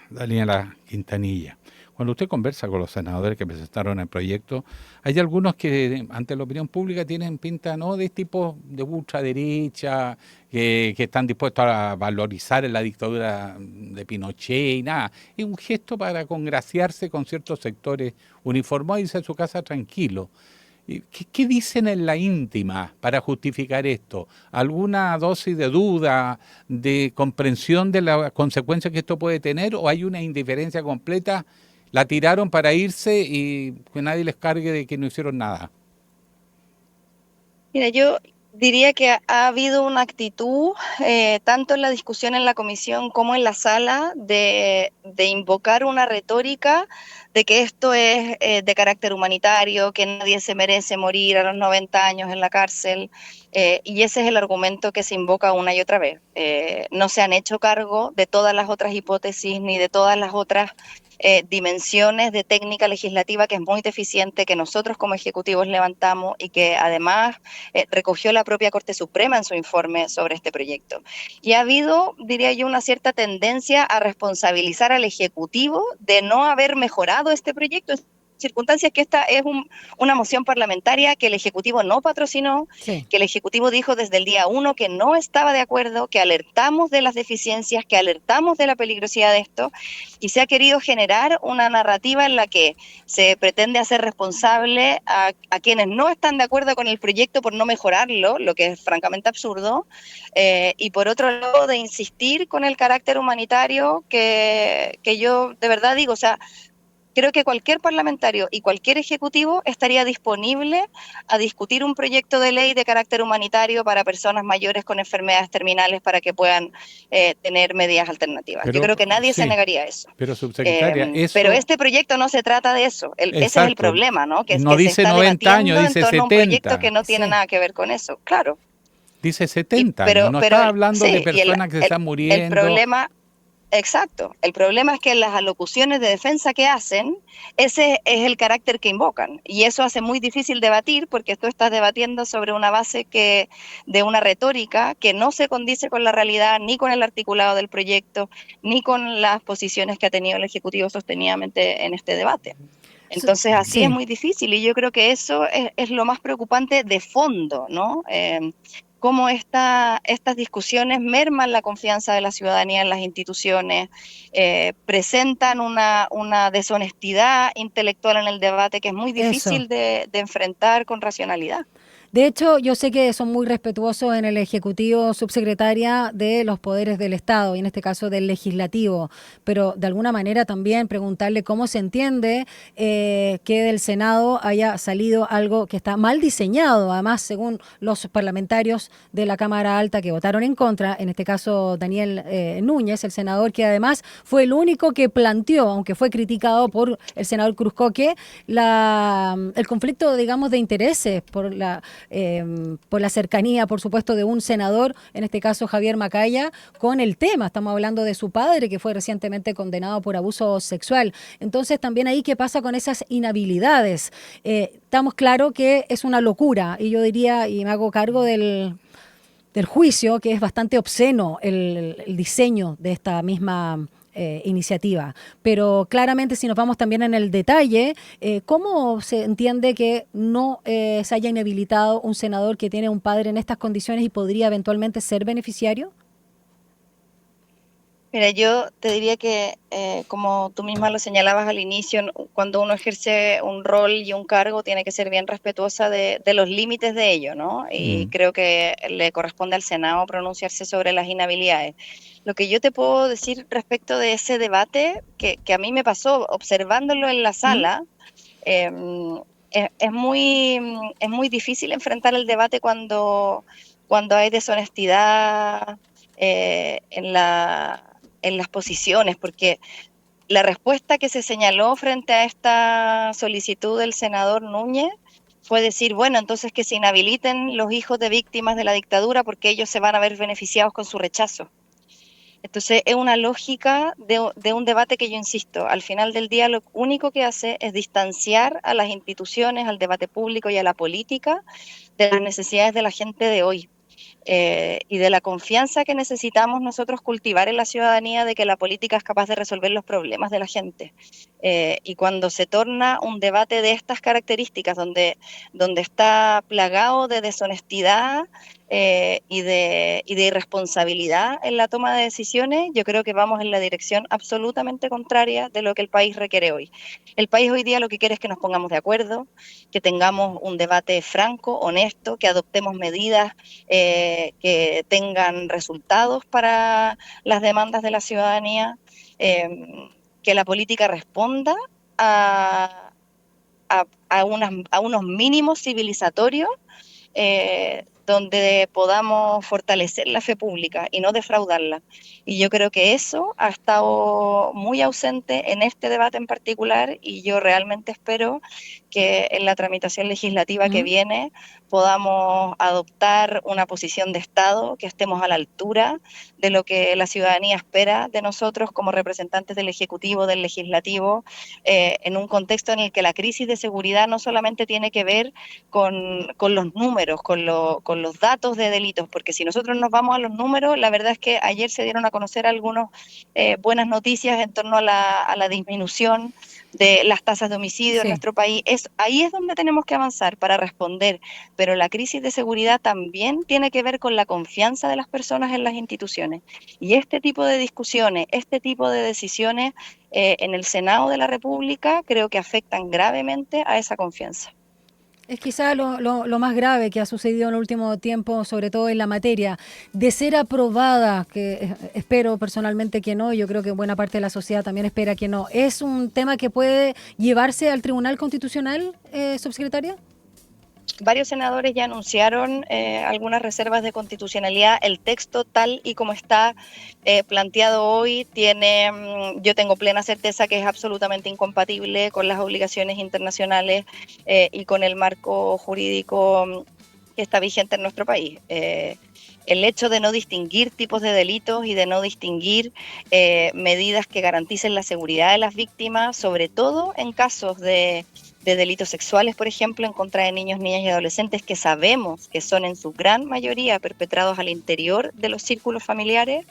Daniela Quintanilla, cuando usted conversa con los senadores que presentaron el proyecto, hay algunos que ante la opinión pública tienen pinta no de tipo de ultraderecha, que están dispuestos a valorizar la dictadura de Pinochet y nada. Es un gesto para congraciarse con ciertos sectores uniformados y irse a su casa tranquilo. ¿Qué dicen en la íntima para justificar esto? ¿Alguna dosis de duda, de comprensión de las consecuencias que esto puede tener, o hay una indiferencia completa? ¿La tiraron para irse y que nadie les cargue de que no hicieron nada? Mira, yo diría que ha habido una actitud, tanto en la discusión en la comisión como en la sala, de invocar una retórica de que esto es de carácter humanitario, que nadie se merece morir a los 90 años en la cárcel, y ese es el argumento que se invoca una y otra vez. No se han hecho cargo de todas las otras hipótesis ni de todas las otras dimensiones de técnica legislativa que es muy deficiente, que nosotros como ejecutivos levantamos y que además recogió la propia Corte Suprema en su informe sobre este proyecto. Y ha habido, diría yo, una cierta tendencia a responsabilizar al Ejecutivo de no haber mejorado este proyecto, circunstancias que esta es una moción parlamentaria que el Ejecutivo no patrocinó, que el Ejecutivo dijo desde el día 1 que no estaba de acuerdo, que alertamos de las deficiencias, que alertamos de la peligrosidad de esto, y se ha querido generar una narrativa en la que se pretende hacer responsable a quienes no están de acuerdo con el proyecto por no mejorarlo, lo que es francamente absurdo, y por otro lado de insistir con el carácter humanitario que yo de verdad digo, o sea, creo que cualquier parlamentario y cualquier ejecutivo estaría disponible a discutir un proyecto de ley de carácter humanitario para personas mayores con enfermedades terminales para que puedan tener medidas alternativas. Yo creo que nadie se negaría a eso. Pero, subsecretaria, pero este proyecto no se trata de eso. Ese es el problema, ¿no? Que no que dice se está 90 años, dice en torno 70. a un proyecto que no tiene nada que ver con eso, claro. Dice 70 años, no está hablando de personas que están muriendo. El problema... Exacto. El problema es que en las alocuciones de defensa que hacen, ese es el carácter que invocan. Y eso hace muy difícil debatir porque tú estás debatiendo sobre una base de una retórica que no se condice con la realidad, ni con el articulado del proyecto, ni con las posiciones que ha tenido el Ejecutivo sostenidamente en este debate. Entonces así es muy difícil y yo creo que eso es lo más preocupante de fondo, ¿no? Cómo estas discusiones merman la confianza de la ciudadanía en las instituciones, presentan una deshonestidad intelectual en el debate que es muy difícil de enfrentar con racionalidad. De hecho, yo sé que son muy respetuosos en el Ejecutivo, subsecretaria, de los poderes del Estado y en este caso del Legislativo, pero de alguna manera también preguntarle cómo se entiende que del Senado haya salido algo que está mal diseñado, además según los parlamentarios de la Cámara Alta que votaron en contra, en este caso Daniel Núñez, el senador que además fue el único que planteó, aunque fue criticado por el senador Cruzcoque, el conflicto, digamos, de intereses por la cercanía, por supuesto, de un senador, en este caso Javier Macaya, con el tema. Estamos hablando de su padre, que fue recientemente condenado por abuso sexual. Entonces, también ahí, ¿qué pasa con esas inhabilidades? Estamos claro que es una locura, y yo diría, y me hago cargo del juicio, que es bastante obsceno el diseño de esta misma iniciativa. Pero claramente, si nos vamos también en el detalle, ¿cómo se entiende que no se haya inhabilitado un senador que tiene un padre en estas condiciones y podría eventualmente ser beneficiario? Mira, yo te diría que, como tú misma lo señalabas al inicio, cuando uno ejerce un rol y un cargo, tiene que ser bien respetuosa de los límites de ello, ¿no? Y creo que le corresponde al Senado pronunciarse sobre las inhabilidades. Lo que yo te puedo decir respecto de ese debate, que a mí me pasó observándolo en la sala, es muy difícil enfrentar el debate cuando hay deshonestidad en las posiciones, porque la respuesta que se señaló frente a esta solicitud del senador Núñez fue decir, bueno, entonces que se inhabiliten los hijos de víctimas de la dictadura porque ellos se van a ver beneficiados con su rechazo. Entonces es una lógica de un debate que yo insisto, al final del día lo único que hace es distanciar a las instituciones, al debate público y a la política de las necesidades de la gente de hoy. Y de la confianza que necesitamos nosotros cultivar en la ciudadanía de que la política es capaz de resolver los problemas de la gente. Y cuando se torna un debate de estas características, donde está plagado de deshonestidad y de irresponsabilidad en la toma de decisiones, yo creo que vamos en la dirección absolutamente contraria de lo que el país requiere hoy. El país hoy día lo que quiere es que nos pongamos de acuerdo, que tengamos un debate franco, honesto, que adoptemos medidas que tengan resultados para las demandas de la ciudadanía, que la política responda a unos mínimos civilizatorios donde podamos fortalecer la fe pública y no defraudarla. Y yo creo que eso ha estado muy ausente en este debate en particular, y yo realmente espero que en la tramitación legislativa que viene podamos adoptar una posición de Estado, que estemos a la altura de lo que la ciudadanía espera de nosotros como representantes del Ejecutivo, del Legislativo, en un contexto en el que la crisis de seguridad no solamente tiene que ver con los números, con los datos de delitos, porque si nosotros nos vamos a los números, la verdad es que ayer se dieron a conocer algunas buenas noticias en torno a la disminución de las tasas de homicidio en nuestro país. Ahí es donde tenemos que avanzar para responder, pero la crisis de seguridad también tiene que ver con la confianza de las personas en las instituciones, y este tipo de discusiones, este tipo de decisiones en el Senado de la República creo que afectan gravemente a esa confianza. Es quizá lo más grave que ha sucedido en el último tiempo, sobre todo en la materia. De ser aprobada, que espero personalmente que no, yo creo que buena parte de la sociedad también espera que no, ¿es un tema que puede llevarse al Tribunal Constitucional, subsecretaria? Varios senadores ya anunciaron algunas reservas de constitucionalidad. El texto tal y como está planteado hoy yo tengo plena certeza que es absolutamente incompatible con las obligaciones internacionales y con el marco jurídico que está vigente en nuestro país. El hecho de no distinguir tipos de delitos y de no distinguir medidas que garanticen la seguridad de las víctimas, sobre todo en casos de delitos sexuales, por ejemplo, en contra de niños, niñas y adolescentes, que sabemos que son en su gran mayoría perpetrados al interior de los círculos familiares,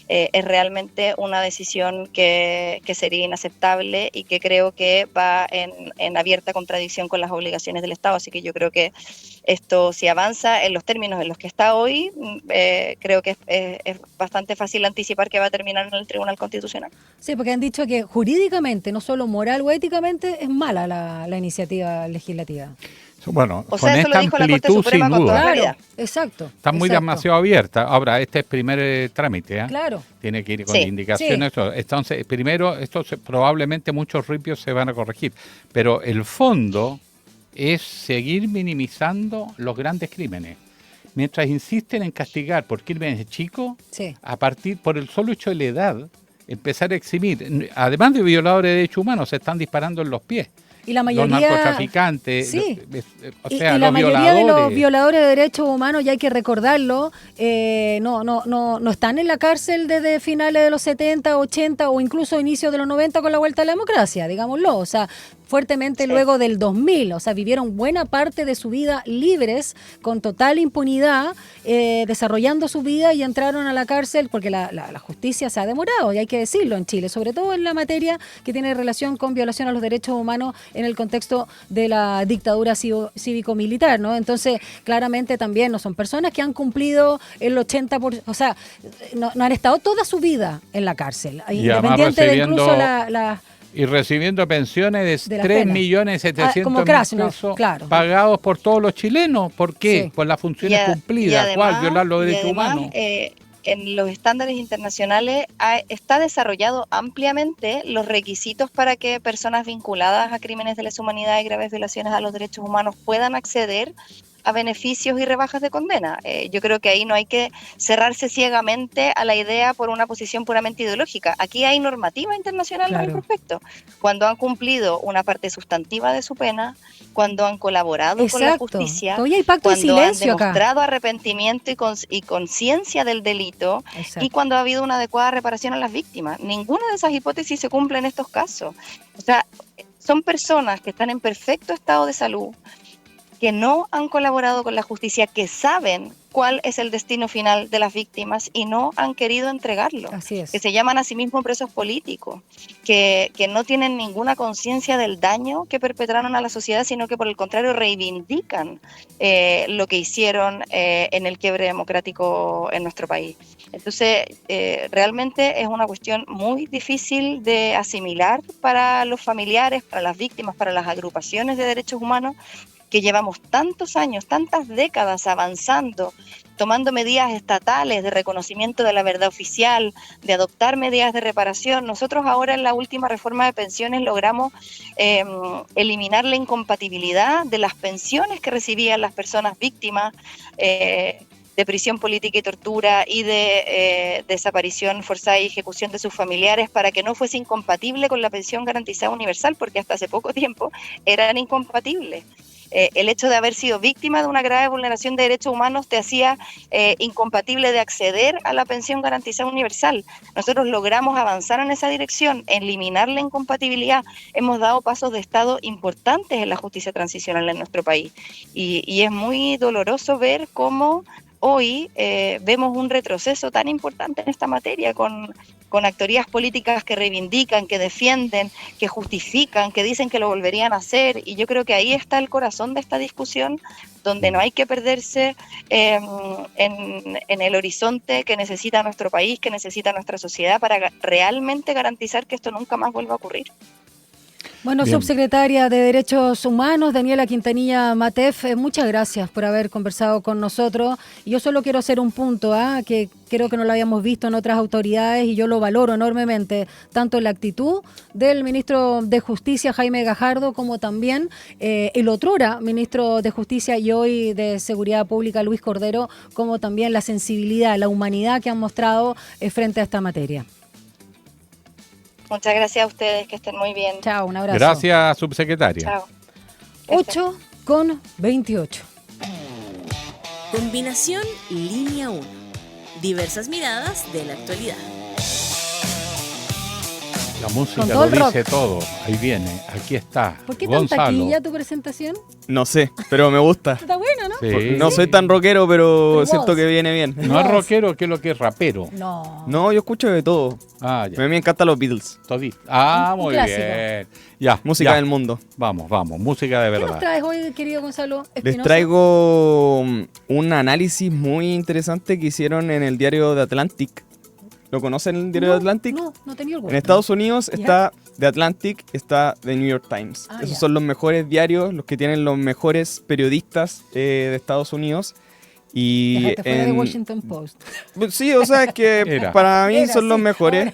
es realmente una decisión que sería inaceptable y que creo que va en abierta contradicción con las obligaciones del Estado. Así que yo creo que esto, si avanza en los términos en los que está hoy, creo que es bastante fácil anticipar que va a terminar en el Tribunal Constitucional. Sí, porque han dicho que jurídicamente, no solo moral o éticamente, es mala la iniciativa legislativa. Bueno, O con sea, eso esta lo dijo la Corte amplitud, Suprema sin con toda duda. claridad. Exacto. Está muy exacto. demasiado abierta. Ahora, este es primer trámite, ¿eh? Claro. Tiene que ir con Sí, indicaciones. Entonces, primero, probablemente muchos ripios se van a corregir. Pero el fondo es seguir minimizando los grandes crímenes. Mientras insisten en castigar por crímenes chicos, Sí. a partir, por el solo hecho de la edad, empezar a eximir. Además de violadores de derechos humanos, se están disparando en los pies. Y la Los mayoría... narcotraficantes, Sí. o Y sea, la los mayoría de los violadores. violadores de derechos humanos, ya hay que recordarlo, no están en la cárcel desde finales de los 70, 80 o incluso inicios de los 90 con la vuelta a la democracia, digámoslo. O sea, fuertemente luego del 2000. O sea, vivieron buena parte de su vida libres, con total impunidad, desarrollando su vida y entraron a la cárcel porque la justicia se ha demorado, y hay que decirlo, en Chile, sobre todo en la materia que tiene relación con violación a los derechos humanos en el contexto de la dictadura cívico-militar, ¿no? Entonces, claramente también no son personas que han cumplido el 80%, o sea, no han estado toda su vida en la cárcel, Y además independiente de recibiendo incluso y recibiendo pensiones de de las penas. 3.700.000 como Krasnov, pesos claro. pagados por todos los chilenos. ¿Por qué? Sí. Por las funciones cumplidas. ¿Cuál? Violar los derechos humanos. En los estándares internacionales está desarrollado ampliamente los requisitos para que personas vinculadas a crímenes de lesa humanidad y graves violaciones a los derechos humanos puedan acceder a beneficios y rebajas de condena. Yo creo que ahí no hay que cerrarse ciegamente a la idea por una posición puramente ideológica. Aquí hay normativa internacional al respecto. Cuando han cumplido una parte sustantiva de su pena, cuando han colaborado con la justicia, todavía hay pacto de cuando silencio han acá. demostrado arrepentimiento y conciencia del delito, Exacto. y cuando ha habido una adecuada reparación a las víctimas. Ninguna de esas hipótesis se cumple en estos casos. O sea, son personas que están en perfecto estado de salud, que no han colaborado con la justicia, que saben cuál es el destino final de las víctimas y no han querido entregarlo. Así es. Que se llaman a sí mismos presos políticos, que no tienen ninguna conciencia del daño que perpetraron a la sociedad, sino que por el contrario reivindican lo que hicieron en el quiebre democrático en nuestro país. Entonces, realmente es una cuestión muy difícil de asimilar para los familiares, para las víctimas, para las agrupaciones de derechos humanos, que llevamos tantos años, tantas décadas avanzando, tomando medidas estatales de reconocimiento de la verdad oficial, de adoptar medidas de reparación. Nosotros ahora en la última reforma de pensiones logramos eliminar la incompatibilidad de las pensiones que recibían las personas víctimas de prisión política y tortura y de desaparición forzada y ejecución de sus familiares, para que no fuese incompatible con la pensión garantizada universal, porque hasta hace poco tiempo eran incompatibles. El hecho de haber sido víctima de una grave vulneración de derechos humanos te hacía incompatible de acceder a la pensión garantizada universal. Nosotros logramos avanzar en esa dirección, eliminar la incompatibilidad. Hemos dado pasos de Estado importantes en la justicia transicional en nuestro país. Y es muy doloroso ver cómo hoy vemos un retroceso tan importante en esta materia, con actorías políticas que reivindican, que defienden, que justifican, que dicen que lo volverían a hacer. Y yo creo que ahí está el corazón de esta discusión, donde no hay que perderse en el horizonte que necesita nuestro país, que necesita nuestra sociedad, para realmente garantizar que esto nunca más vuelva a ocurrir. Bueno, Bien. subsecretaria de Derechos Humanos, Daniela Quintanilla Matef, muchas gracias por haber conversado con nosotros. Y yo solo quiero hacer un punto, que creo que no lo habíamos visto en otras autoridades y yo lo valoro enormemente, tanto la actitud del ministro de Justicia, Jaime Gajardo, como también el otrora ministro de Justicia y hoy de Seguridad Pública, Luis Cordero, como también la sensibilidad, la humanidad que han mostrado frente a esta materia. Muchas gracias a ustedes, que estén muy bien. Chao, un abrazo. Gracias, subsecretaria. Chao. 8:28. Combinación Línea 1. Diversas miradas de la actualidad. La música Con todo lo el rock. dice todo. Ahí viene, aquí está. ¿Por qué tan Gonzalo. taquilla tu presentación? No sé, pero me gusta. Está bueno, ¿no? Sí. No soy tan rockero, pero Pero siento vos. que viene bien. No es rockero, ¿qué es lo que es rapero? No. No, yo escucho de todo. Ah, A ya. mí me encantan los Beatles. Todito. Ah, Un muy clásico. bien. Ya. Música ya. del mundo. Vamos, música de ¿Qué nos verdad. traes hoy, querido Gonzalo Les Espinosa? traigo un análisis muy interesante que hicieron en el diario The Atlantic ¿Lo conocen el diario The Atlantic? No tenía el gusto. En Estados Unidos está The Atlantic, está The New York Times. Esos son los mejores diarios, los que tienen los mejores periodistas de Estados Unidos. Y Déjate fuera de Washington Post. Sí, o sea, es que para mí son los mejores.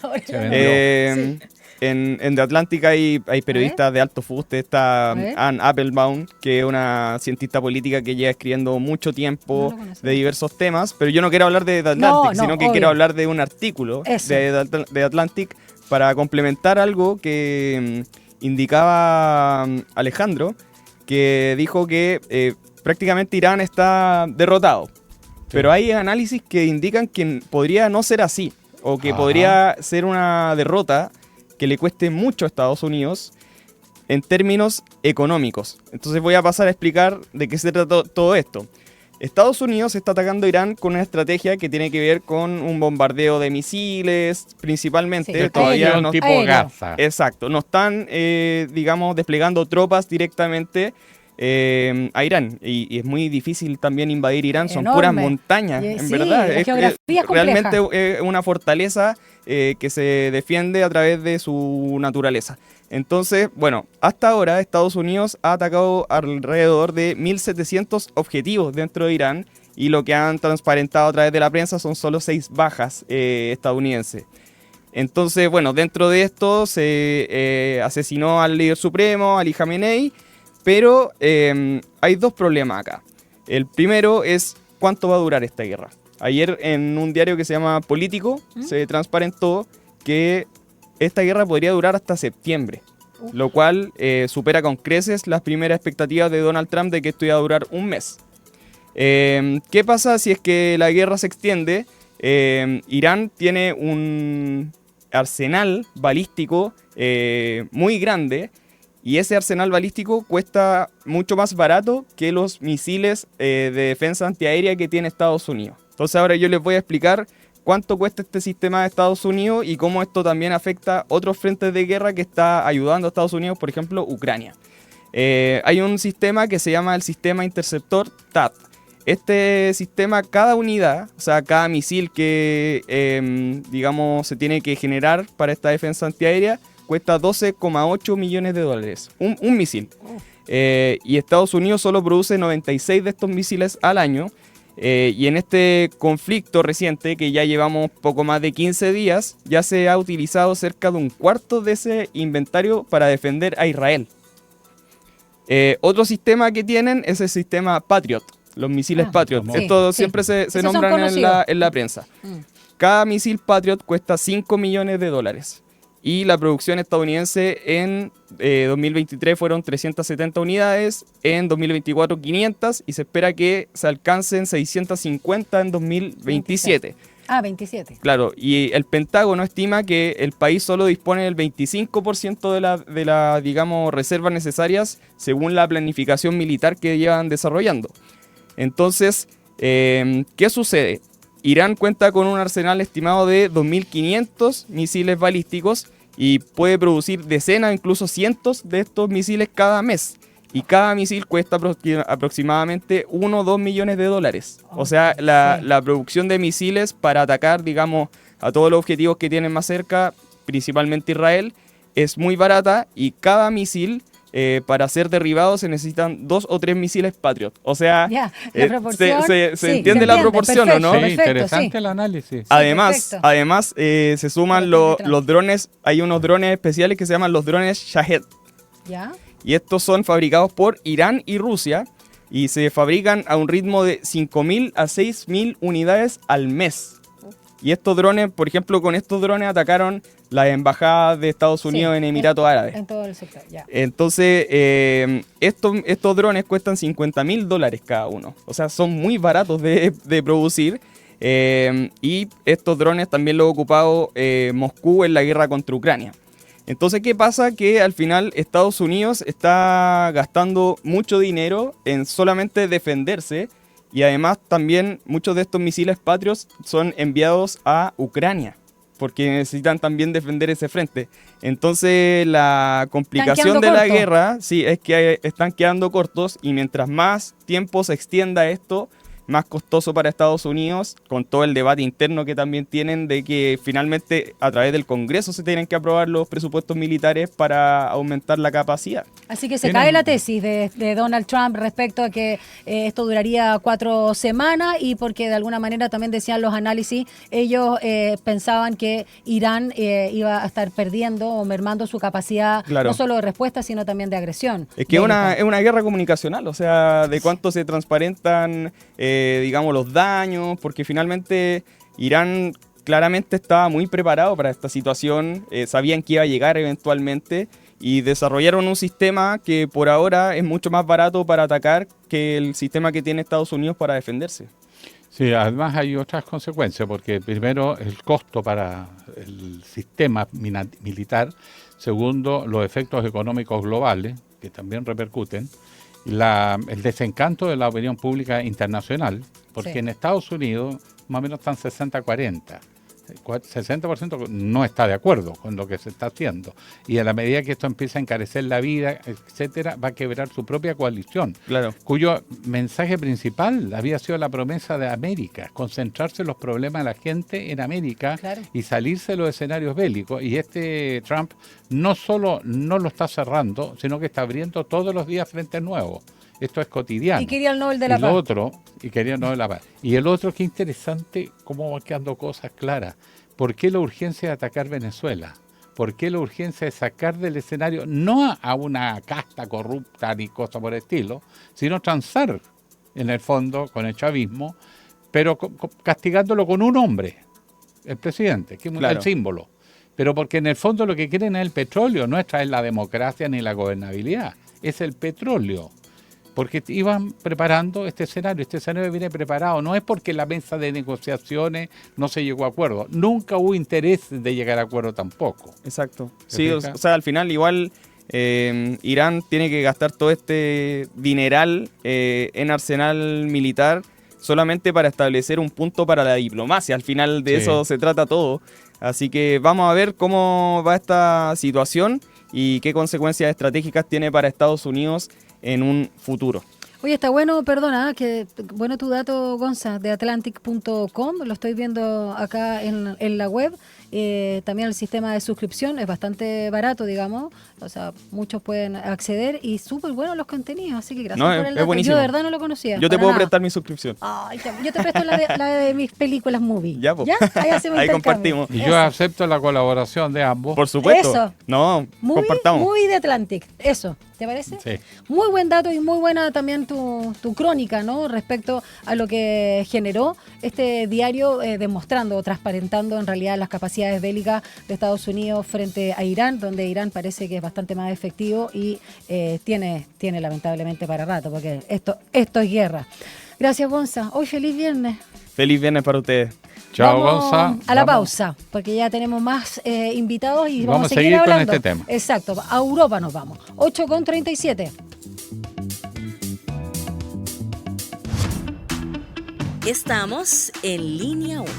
En The Atlantic hay periodistas de alto fuste. Está Anne Applebaum, que es una cientista política que lleva escribiendo mucho tiempo de diversos temas. Pero yo no quiero hablar de The Atlantic, sino que quiero hablar de un artículo de Atlantic para complementar algo que indicaba Alejandro, que dijo que prácticamente Irán está derrotado. Pero hay análisis que indican que podría no ser así, o que podría ser una derrota que le cueste mucho a Estados Unidos en términos económicos. Entonces voy a pasar a explicar de qué se trata todo esto. Estados Unidos está atacando a Irán con una estrategia que tiene que ver con un bombardeo de misiles, principalmente. Sí, todavía no, tipo Gaza. Exacto, no están, digamos, desplegando tropas directamente a Irán. Y es muy difícil también invadir Irán, son puras montañas, en verdad. La geografía es realmente es una fortaleza que se defiende a través de su naturaleza. Entonces, bueno, hasta ahora Estados Unidos ha atacado alrededor de 1.700 objetivos dentro de Irán, y lo que han transparentado a través de la prensa son solo 6 bajas estadounidenses. Entonces, bueno, dentro de esto se asesinó al líder supremo, Ali Khamenei, pero hay dos problemas acá. El primero es cuánto va a durar esta guerra. Ayer en un diario que se llama Político se transparentó que esta guerra podría durar hasta septiembre, lo cual supera con creces las primeras expectativas de Donald Trump de que esto iba a durar un mes. ¿Qué pasa si es que la guerra se extiende? Irán tiene un arsenal balístico muy grande, y ese arsenal balístico cuesta mucho más barato que los misiles de defensa antiaérea que tiene Estados Unidos. Entonces ahora yo les voy a explicar cuánto cuesta este sistema de Estados Unidos y cómo esto también afecta otros frentes de guerra que está ayudando a Estados Unidos, por ejemplo, Ucrania. Hay un sistema que se llama el sistema interceptor THAAD. Este sistema, cada unidad, o sea, cada misil que, digamos, se tiene que generar para esta defensa antiaérea, cuesta 12,8 millones de dólares. Un misil. Y Estados Unidos solo produce 96 de estos misiles al año. Y en este conflicto reciente, que ya llevamos poco más de 15 días, ya se ha utilizado cerca de un cuarto de ese inventario para defender a Israel. Otro sistema que tienen es el sistema Patriot, los misiles Patriot. Esto siempre se nombran en la prensa. Cada misil Patriot cuesta 5 millones de dólares. Y la producción estadounidense en 2023 fueron 370 unidades, en 2024 500, y se espera que se alcancen 650 en 2027. 27. Claro, y el Pentágono estima que el país solo dispone del 25% de la, digamos, reservas necesarias según la planificación militar que llevan desarrollando. Entonces, ¿qué sucede? Irán cuenta con un arsenal estimado de 2.500 misiles balísticos y puede producir decenas, incluso cientos de estos misiles cada mes. Y cada misil cuesta aproximadamente 1 o 2 millones de dólares. O sea, la producción de misiles para atacar, digamos, a todos los objetivos que tienen más cerca, principalmente Israel, es muy barata, y cada misil, para ser derribado, se necesitan 2 o 3 misiles Patriot. O sea, se entiende la proporción, perfecto, ¿no? Sí, interesante el análisis. Además, se suman los drones. Hay unos drones especiales que se llaman los drones Shahed. ¿Ya? Y estos son fabricados por Irán y Rusia, y se fabrican a un ritmo de 5.000 a 6.000 unidades al mes. Y estos drones, por ejemplo, con estos drones atacaron las embajadas de Estados Unidos en Emiratos Árabes. En todo el sector, ya. Entonces, estos drones cuestan $50.000 cada uno. O sea, son muy baratos de producir. Y estos drones también los ha ocupado Moscú en la guerra contra Ucrania. Entonces, ¿qué pasa? Que al final Estados Unidos está gastando mucho dinero en solamente defenderse, y además también muchos de estos misiles Patriot son enviados a Ucrania, porque necesitan también defender ese frente. Entonces, la complicación de la guerra, sí, es que están quedando cortos, y mientras más tiempo se extienda esto, más costoso para Estados Unidos, con todo el debate interno que también tienen de que finalmente a través del Congreso se tienen que aprobar los presupuestos militares para aumentar la capacidad. Así que se cae la tesis de Donald Trump respecto a que esto duraría 4 semanas y porque de alguna manera también decían los análisis, ellos pensaban que Irán iba a estar perdiendo o mermando su capacidad, no solo de respuesta, sino también de agresión. Es que es una guerra comunicacional, o sea, de cuánto se transparentan, digamos, los daños, porque finalmente Irán claramente estaba muy preparado para esta situación, sabían que iba a llegar eventualmente y desarrollaron un sistema que por ahora es mucho más barato para atacar que el sistema que tiene Estados Unidos para defenderse. Sí, además hay otras consecuencias, porque primero el costo para el sistema militar, segundo los efectos económicos globales, que también repercuten, el desencanto de la opinión pública internacional, porque en Estados Unidos más o menos están 60-40. 60% no está de acuerdo con lo que se está haciendo, y a la medida que esto empieza a encarecer la vida, etcétera, va a quebrar su propia coalición, cuyo mensaje principal había sido la promesa de América, concentrarse los problemas de la gente en América y salirse de los escenarios bélicos, y Trump no solo no lo está cerrando, sino que está abriendo todos los días frentes nuevos. Esto es cotidiano. Y quería el Nobel de la Paz. Quería el Nobel de la Paz. Y el otro, qué interesante, cómo van quedando cosas claras. ¿Por qué la urgencia de atacar Venezuela? ¿Por qué la urgencia de sacar del escenario, no a una casta corrupta ni cosa por el estilo, sino transar, en el fondo, con el chavismo, pero castigándolo con un hombre, el presidente, que es el símbolo? Pero porque en el fondo lo que quieren es el petróleo, no es traer la democracia ni la gobernabilidad, es el petróleo. Porque iban preparando este escenario viene preparado, no es porque la mesa de negociaciones no se llegó a acuerdo, nunca hubo interés de llegar a acuerdo tampoco. Exacto, sí, o sea, al final igual Irán tiene que gastar todo este dineral en arsenal militar solamente para establecer un punto para la diplomacia, al final de eso se trata todo, así que vamos a ver cómo va esta situación y qué consecuencias estratégicas tiene para Estados Unidos en un futuro. Oye, está bueno, perdona, que bueno tu dato, Gonza, de Atlantic.com, lo estoy viendo acá en la web. También el sistema de suscripción es bastante barato, digamos, o sea, muchos pueden acceder y súper buenos los contenidos, así que gracias por el dato. Buenísimo. Yo de verdad no lo conocía. Yo te puedo prestar mi suscripción. Ay, yo te presto la de mis películas movie. Ya, pues. Ahí compartimos. Y yo acepto la colaboración de ambos. Por supuesto. Eso. No, compartamos. Muy de Atlantic, eso. ¿Te parece? Sí. Muy buen dato y muy buena también tu crónica, ¿no? Respecto a lo que generó este diario demostrando, transparentando en realidad las capacidades bélicas de Estados Unidos frente a Irán, donde Irán parece que es bastante más efectivo y tiene lamentablemente para rato, porque esto es guerra. Gracias, Gonza. Hoy feliz viernes. Feliz viernes para ustedes. Chao, Vamos Gonza. A la pausa, porque ya tenemos más invitados y vamos a seguir con hablando. este tema. Exacto, a Europa nos vamos. 8:37. Estamos en Línea 1.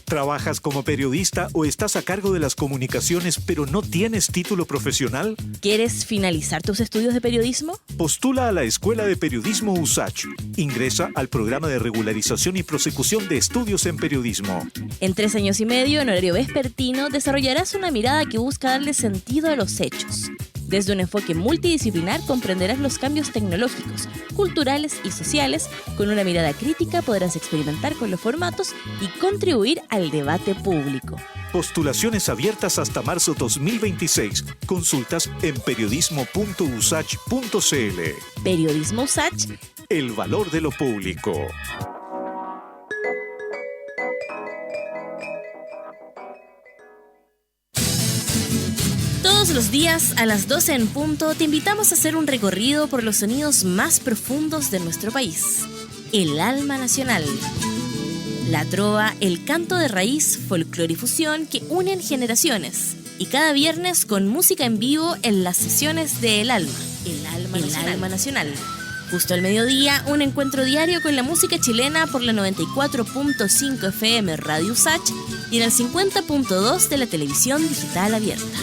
¿Trabajas como periodista o estás a cargo de las comunicaciones pero no tienes título profesional? ¿Quieres finalizar tus estudios de periodismo? Postula a la Escuela de Periodismo USACH. Ingresa al programa de regularización y prosecución de estudios en periodismo. En 3 años y medio, en horario vespertino, desarrollarás una mirada que busca darle sentido a los hechos. Desde un enfoque multidisciplinar comprenderás los cambios tecnológicos, culturales y sociales. Con una mirada crítica podrás experimentar con los formatos y contribuir al debate público. Postulaciones abiertas hasta marzo 2026. Consultas en periodismo.usach.cl. Periodismo USACH. El valor de lo público. Todos los días a las 12 en punto te invitamos a hacer un recorrido por los sonidos más profundos de nuestro país. El alma nacional. La trova, el canto de raíz, folclore y fusión que unen generaciones. Y cada viernes con música en vivo en las sesiones de El Alma. El Alma Nacional. Justo al mediodía, un encuentro diario con la música chilena por la 94.5 FM Radio USACH y en el 50.2 de la televisión digital abierta.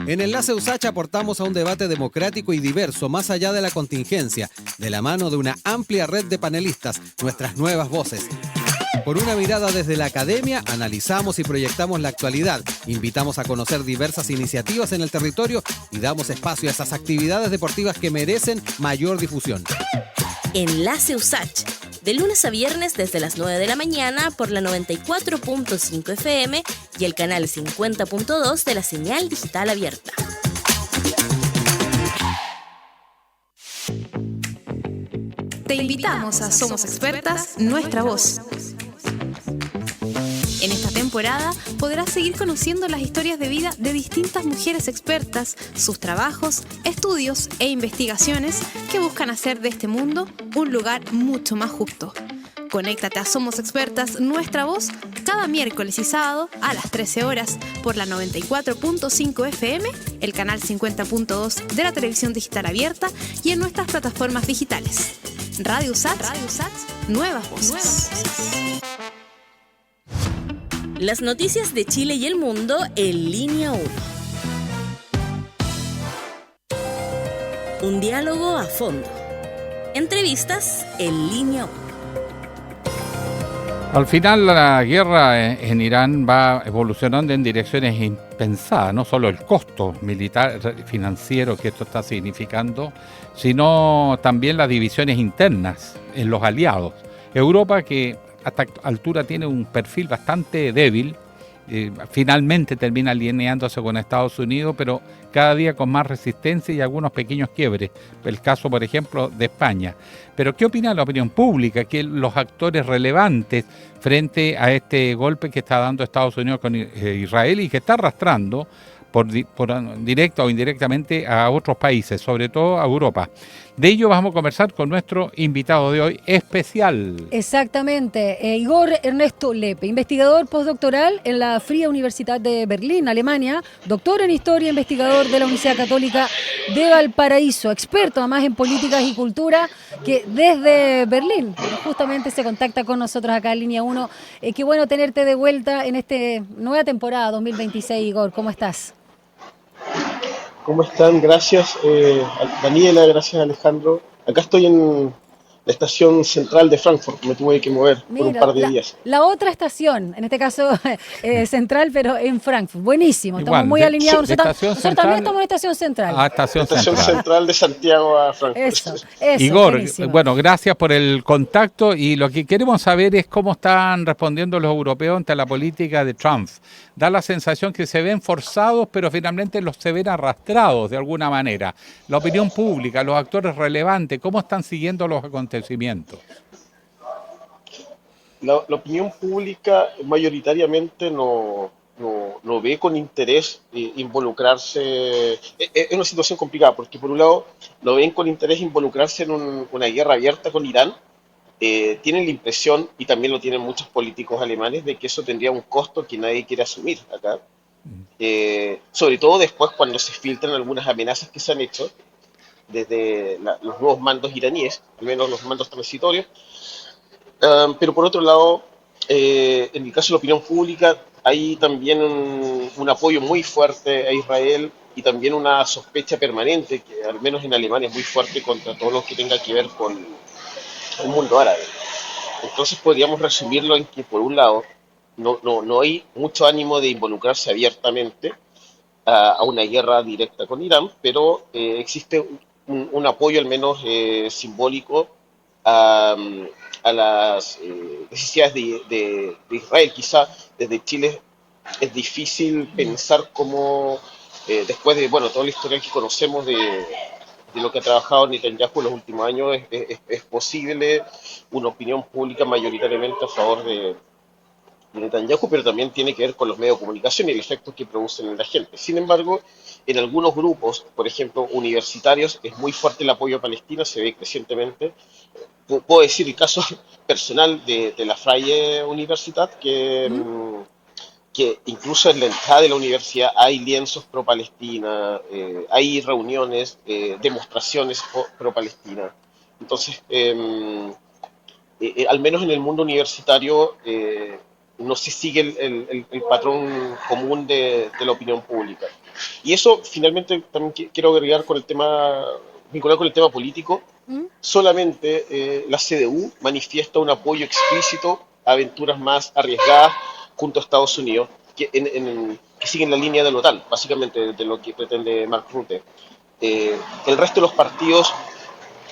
En Enlace USACH aportamos a un debate democrático y diverso más allá de la contingencia, de la mano de una amplia red de panelistas, nuestras nuevas voces. Por una mirada desde la academia, analizamos y proyectamos la actualidad, invitamos a conocer diversas iniciativas en el territorio y damos espacio a esas actividades deportivas que merecen mayor difusión. Enlace USACH, de lunes a viernes desde las 9 de la mañana por la 94.5 FM y el canal 50.2 de la señal digital abierta. Te invitamos a Somos Expertas, Nuestra Voz. En esta temporada podrás seguir conociendo las historias de vida de distintas mujeres expertas, sus trabajos, estudios e investigaciones que buscan hacer de este mundo un lugar mucho más justo. Conéctate a Somos Expertas, Nuestra Voz, cada miércoles y sábado a las 13 horas por la 94.5 FM, el canal 50.2 de la televisión digital abierta y en nuestras plataformas digitales. Radio USACH, Nuevas Voces. Las noticias de Chile y el mundo en línea 1. Un diálogo a fondo. Entrevistas en línea 1. Al final la guerra en Irán va evolucionando en direcciones impensadas, no solo el costo militar, financiero que esto está significando, sino también las divisiones internas en los aliados. Europa, que a esta altura tiene un perfil bastante débil, finalmente termina alineándose con Estados Unidos, pero cada día con más resistencia y algunos pequeños quiebres. El caso, por ejemplo, de España. Pero ¿qué opina la opinión pública? ¿Qué los actores relevantes frente a este golpe que está dando Estados Unidos con Israel y que está arrastrando por directa o indirectamente a otros países, sobre todo a Europa? De ello vamos a conversar con nuestro invitado de hoy especial. Exactamente, Igor Ernesto Lepe, investigador postdoctoral en la Fría Universidad de Berlín, Alemania, doctor en Historia, investigador de la Universidad Católica de Valparaíso, experto además en políticas y cultura, que desde Berlín justamente se contacta con nosotros acá en Línea 1. Qué bueno tenerte de vuelta en esta nueva temporada 2026, Igor, ¿cómo estás? ¿Cómo están? Gracias, Daniela, gracias, Alejandro. Acá estoy en la estación central de Frankfurt, me tuve que mover por un par de días. La otra estación, en este caso central, pero en Frankfurt. Buenísimo, estamos Igual, muy alineados. Nosotros también estamos en estación central. Estación central de Santiago a Frankfurt. Eso, Igor, buenísimo. bueno, gracias por el contacto y lo que queremos saber es cómo están respondiendo los europeos ante la política de Trump. Da la sensación que se ven forzados, pero finalmente los se ven arrastrados de alguna manera. La opinión pública, los actores relevantes, ¿cómo están siguiendo los acontecimientos? La opinión pública mayoritariamente no ve con interés involucrarse. Es una situación complicada porque por un lado no ven con interés involucrarse en una guerra abierta con Irán. Tienen la impresión, y también lo tienen muchos políticos alemanes, de que eso tendría un costo que nadie quiere asumir acá. Sobre todo después cuando se filtran algunas amenazas que se han hecho desde los nuevos mandos iraníes, al menos los mandos transitorios. Pero por otro lado, en el caso de la opinión pública, hay también un apoyo muy fuerte a Israel y también una sospecha permanente, que al menos en Alemania es muy fuerte, contra todo lo que tenga que ver con el mundo árabe. Entonces podríamos resumirlo en que, por un lado, no hay mucho ánimo de involucrarse abiertamente a una guerra directa con Irán, pero existe un apoyo al menos simbólico a las necesidades de Israel. Quizá desde Chile es difícil pensar cómo, después de todo el historial que conocemos de lo que ha trabajado Netanyahu en los últimos años, es posible una opinión pública mayoritariamente a favor de Netanyahu, pero también tiene que ver con los medios de comunicación y el efecto que producen en la gente. Sin embargo, en algunos grupos, por ejemplo, universitarios, es muy fuerte el apoyo a Palestina, se ve crecientemente. Puedo decir el caso personal de la Freie Universität, que incluso en la entrada de la universidad hay lienzos pro-Palestina, hay reuniones, demostraciones pro-Palestina. Entonces, al menos en el mundo universitario, no se sigue el patrón común de la opinión pública. Y eso finalmente también quiero agregar con el tema, vincular con el tema político. Solamente la CDU manifiesta un apoyo explícito a aventuras más arriesgadas junto a Estados Unidos, que siguen la línea de la OTAN, básicamente de lo que pretende Mark Rutte. El resto de los partidos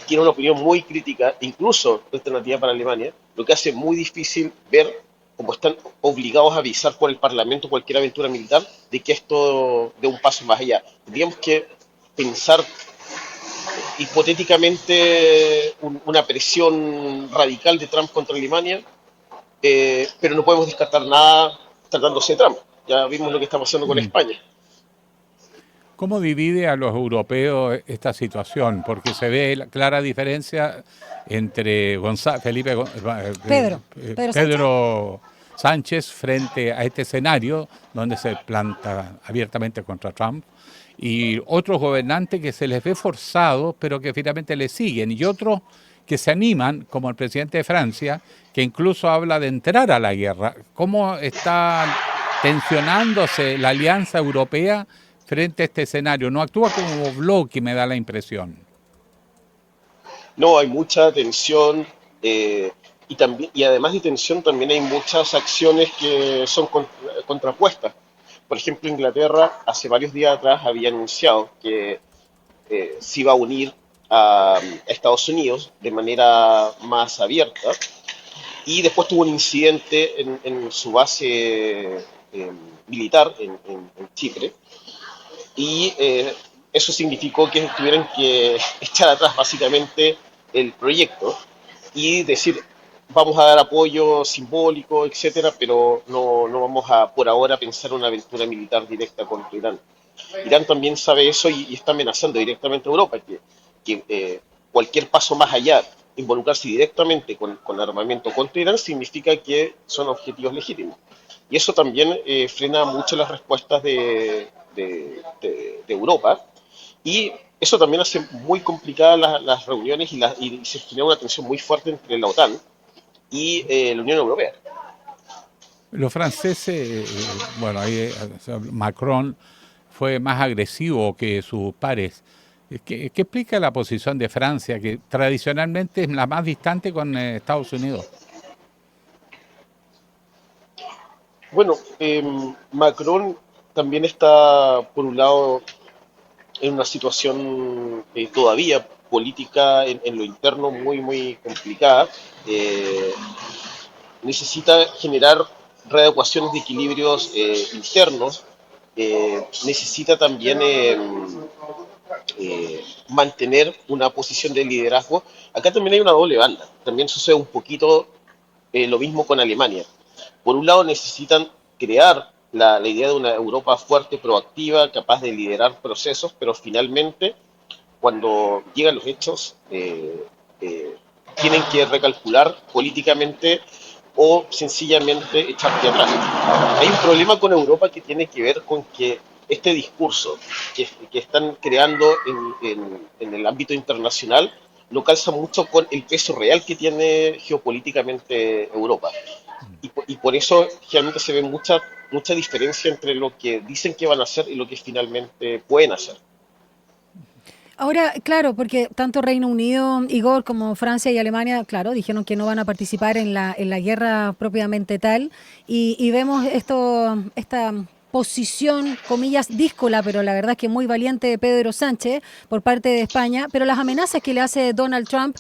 tiene una opinión muy crítica, incluso Alternativa para Alemania, lo que hace muy difícil ver cómo están obligados a avisar por el Parlamento cualquier aventura militar de que esto dé un paso más allá. Tendríamos que pensar hipotéticamente una presión radical de Trump contra Alemania, pero no podemos descartar nada tratándose de Trump. Ya vimos lo que está pasando con España. ¿Cómo divide a los europeos esta situación? Porque se ve la clara diferencia entre Pedro Sánchez frente a este escenario donde se planta abiertamente contra Trump, y otros gobernantes que se les ve forzados pero que finalmente le siguen, y otros que se animan, como el presidente de Francia, que incluso habla de entrar a la guerra. ¿Cómo está tensionándose la alianza europea frente a este escenario? No actúa como bloque, me da la impresión. No, hay mucha tensión y además de tensión también hay muchas acciones que son contrapuestas. Por ejemplo, Inglaterra hace varios días atrás había anunciado que se iba a unir a Estados Unidos de manera más abierta, y después tuvo un incidente en su base militar en Chipre, y eso significó que tuvieran que echar atrás básicamente el proyecto y decir: vamos a dar apoyo simbólico, etcétera, pero no vamos a, por ahora, pensar una aventura militar directa contra Irán. Irán también sabe eso y está amenazando directamente a Europa, que cualquier paso más allá, involucrarse directamente con armamento contra Irán, significa que son objetivos legítimos. Y eso también frena mucho las respuestas de Europa, y eso también hace muy complicadas las reuniones y se genera una tensión muy fuerte entre la OTAN y la Unión Europea. Los franceses, Macron fue más agresivo que sus pares. ¿Qué explica la posición de Francia, que tradicionalmente es la más distante con Estados Unidos? Bueno, Macron también está, por un lado, en una situación todavía política en lo interno muy, muy complicada. Necesita generar readecuaciones de equilibrios internos. Necesita también mantener una posición de liderazgo. Acá también hay una doble banda. También sucede un poquito lo mismo con Alemania. Por un lado necesitan crear la idea de una Europa fuerte, proactiva, capaz de liderar procesos, pero finalmente, cuando llegan los hechos, tienen que recalcular políticamente o sencillamente echar de atrás. Hay un problema con Europa que tiene que ver con que este discurso que están creando en el ámbito internacional no calza mucho con el peso real que tiene geopolíticamente Europa. Y por eso generalmente se ve mucha diferencia entre lo que dicen que van a hacer y lo que finalmente pueden hacer. Ahora, claro, porque tanto Reino Unido, Igor, como Francia y Alemania, claro, dijeron que no van a participar en la guerra propiamente tal, y vemos esta posición, comillas, díscola, pero la verdad es que muy valiente de Pedro Sánchez por parte de España, pero las amenazas que le hace Donald Trump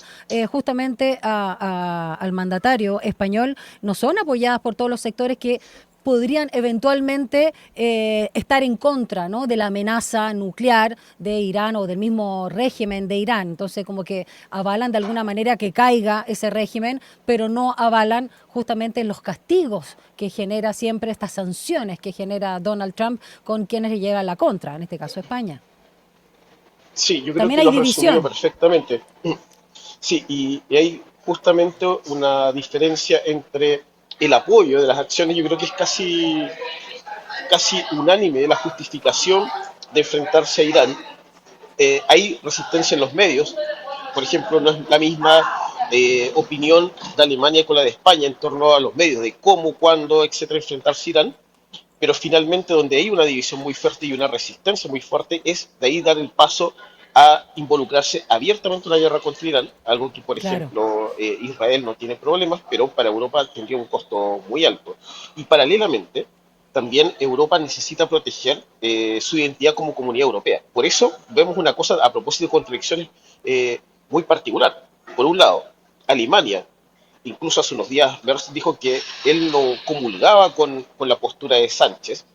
justamente al mandatario español no son apoyadas por todos los sectores que podrían eventualmente estar en contra, ¿no?, de la amenaza nuclear de Irán o del mismo régimen de Irán. Entonces, como que avalan de alguna manera que caiga ese régimen, pero no avalan justamente los castigos que genera siempre, estas sanciones que genera Donald Trump con quienes le llevan la contra, en este caso España. Sí, yo creo También que hay lo has división. resumido perfectamente. Sí, y hay justamente una diferencia entre el apoyo de las acciones. Yo creo que es casi unánime la justificación de enfrentarse a Irán. Hay resistencia en los medios. Por ejemplo, no es la misma opinión de Alemania con la de España en torno a los medios, de cómo, cuándo, etcétera, enfrentarse a Irán. pero finalmente donde hay una división muy fuerte y una resistencia muy fuerte es de ahí dar el paso a involucrarse abiertamente en una guerra contra Irán, algo que, por ejemplo, Israel no tiene problemas, pero para Europa tendría un costo muy alto. Y paralelamente, también Europa necesita proteger su identidad como comunidad europea. Por eso vemos una cosa a propósito de contradicciones muy particular. Por un lado, Alemania, incluso hace unos días Merz dijo que él no comulgaba con la postura de Sánchez,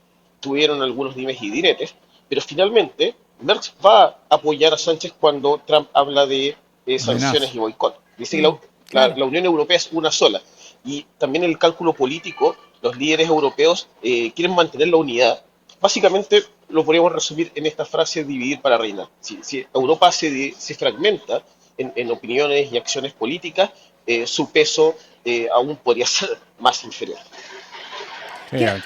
tuvieron algunos dimes y diretes, pero finalmente Merz va a apoyar a Sánchez cuando Trump habla de sanciones y boicot. Dice que la Unión Europea es una sola. Y también en el cálculo político, los líderes europeos quieren mantener la unidad. Básicamente lo podríamos resumir en esta frase: dividir para reinar. Si Europa se fragmenta en opiniones y acciones políticas, su peso aún podría ser más inferior.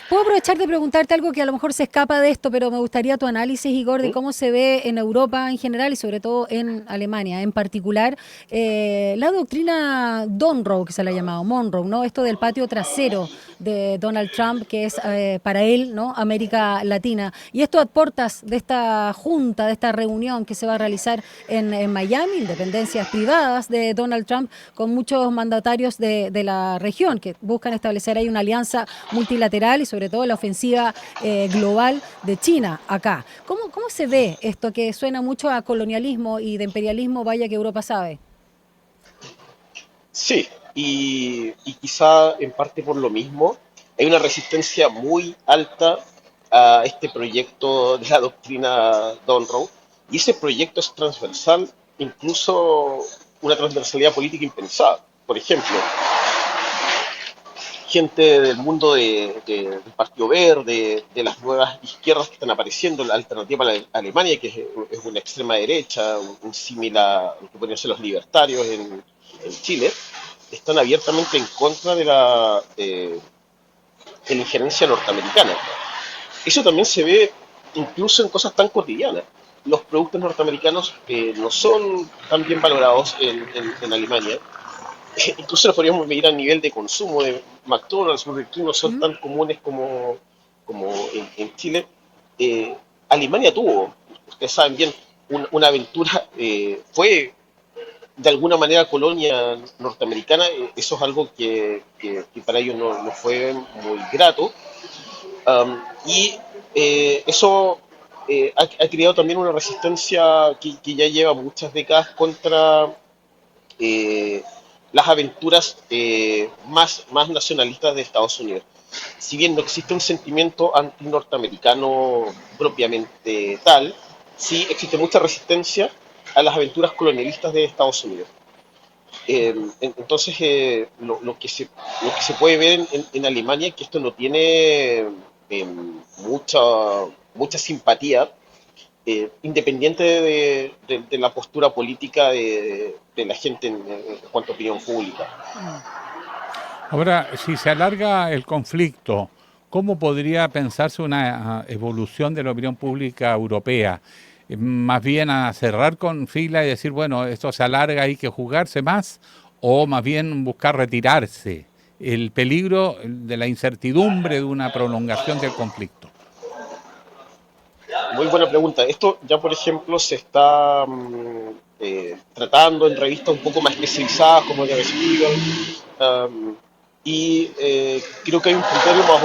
Puedo aprovechar de preguntarte algo que a lo mejor se escapa de esto, pero me gustaría tu análisis, Igor, de cómo se ve en Europa en general y sobre todo en Alemania en particular la doctrina Monroe, que se le ha llamado Monroe, ¿no? Esto del patio trasero de Donald Trump, que es para él, ¿no?, América Latina. Y esto a puertas de esta junta, de esta reunión que se va a realizar en Miami, en dependencias privadas de Donald Trump, con muchos mandatarios de la región que buscan establecer ahí una alianza multilateral y sobre todo la ofensiva global de China acá. ¿Cómo se ve esto que suena mucho a colonialismo y de imperialismo, vaya que Europa sabe? Sí, y quizá en parte por lo mismo hay una resistencia muy alta a este proyecto de la doctrina Monroe, y ese proyecto es transversal, incluso una transversalidad política impensada. Por ejemplo, gente del mundo del Partido Verde, de las nuevas izquierdas que están apareciendo, la alternativa a la Alemania, que es una extrema derecha, un símil a lo que podrían ser los libertarios en Chile, están abiertamente en contra de la injerencia norteamericana. Eso también se ve incluso en cosas tan cotidianas. Los productos norteamericanos no son tan bien valorados en Alemania. Incluso los podríamos medir a nivel de consumo. De McDonald's, Burger King no son tan comunes como en Chile. Alemania tuvo, ustedes saben bien, una aventura, fue de alguna manera colonia norteamericana. Eso es algo que para ellos no fue muy grato. Y eso ha creado también una resistencia que ya lleva muchas décadas contra las aventuras más nacionalistas de Estados Unidos. Si bien no existe un sentimiento anti-norteamericano propiamente tal, sí existe mucha resistencia a las aventuras colonialistas de Estados Unidos. Entonces, lo que se puede ver en Alemania es que esto no tiene mucha simpatía, independiente de la postura política de la gente en cuanto a opinión pública. Ahora, si se alarga el conflicto, ¿cómo podría pensarse una evolución de la opinión pública europea? ¿Más bien a cerrar con fila y decir, bueno, esto se alarga, hay que jugarse más? ¿O más bien buscar retirarse? El peligro de la incertidumbre de una prolongación del conflicto. Muy buena pregunta. Esto ya, por ejemplo, se está tratando en revistas un poco más especializadas como The Spiegel, y creo que hay un criterio más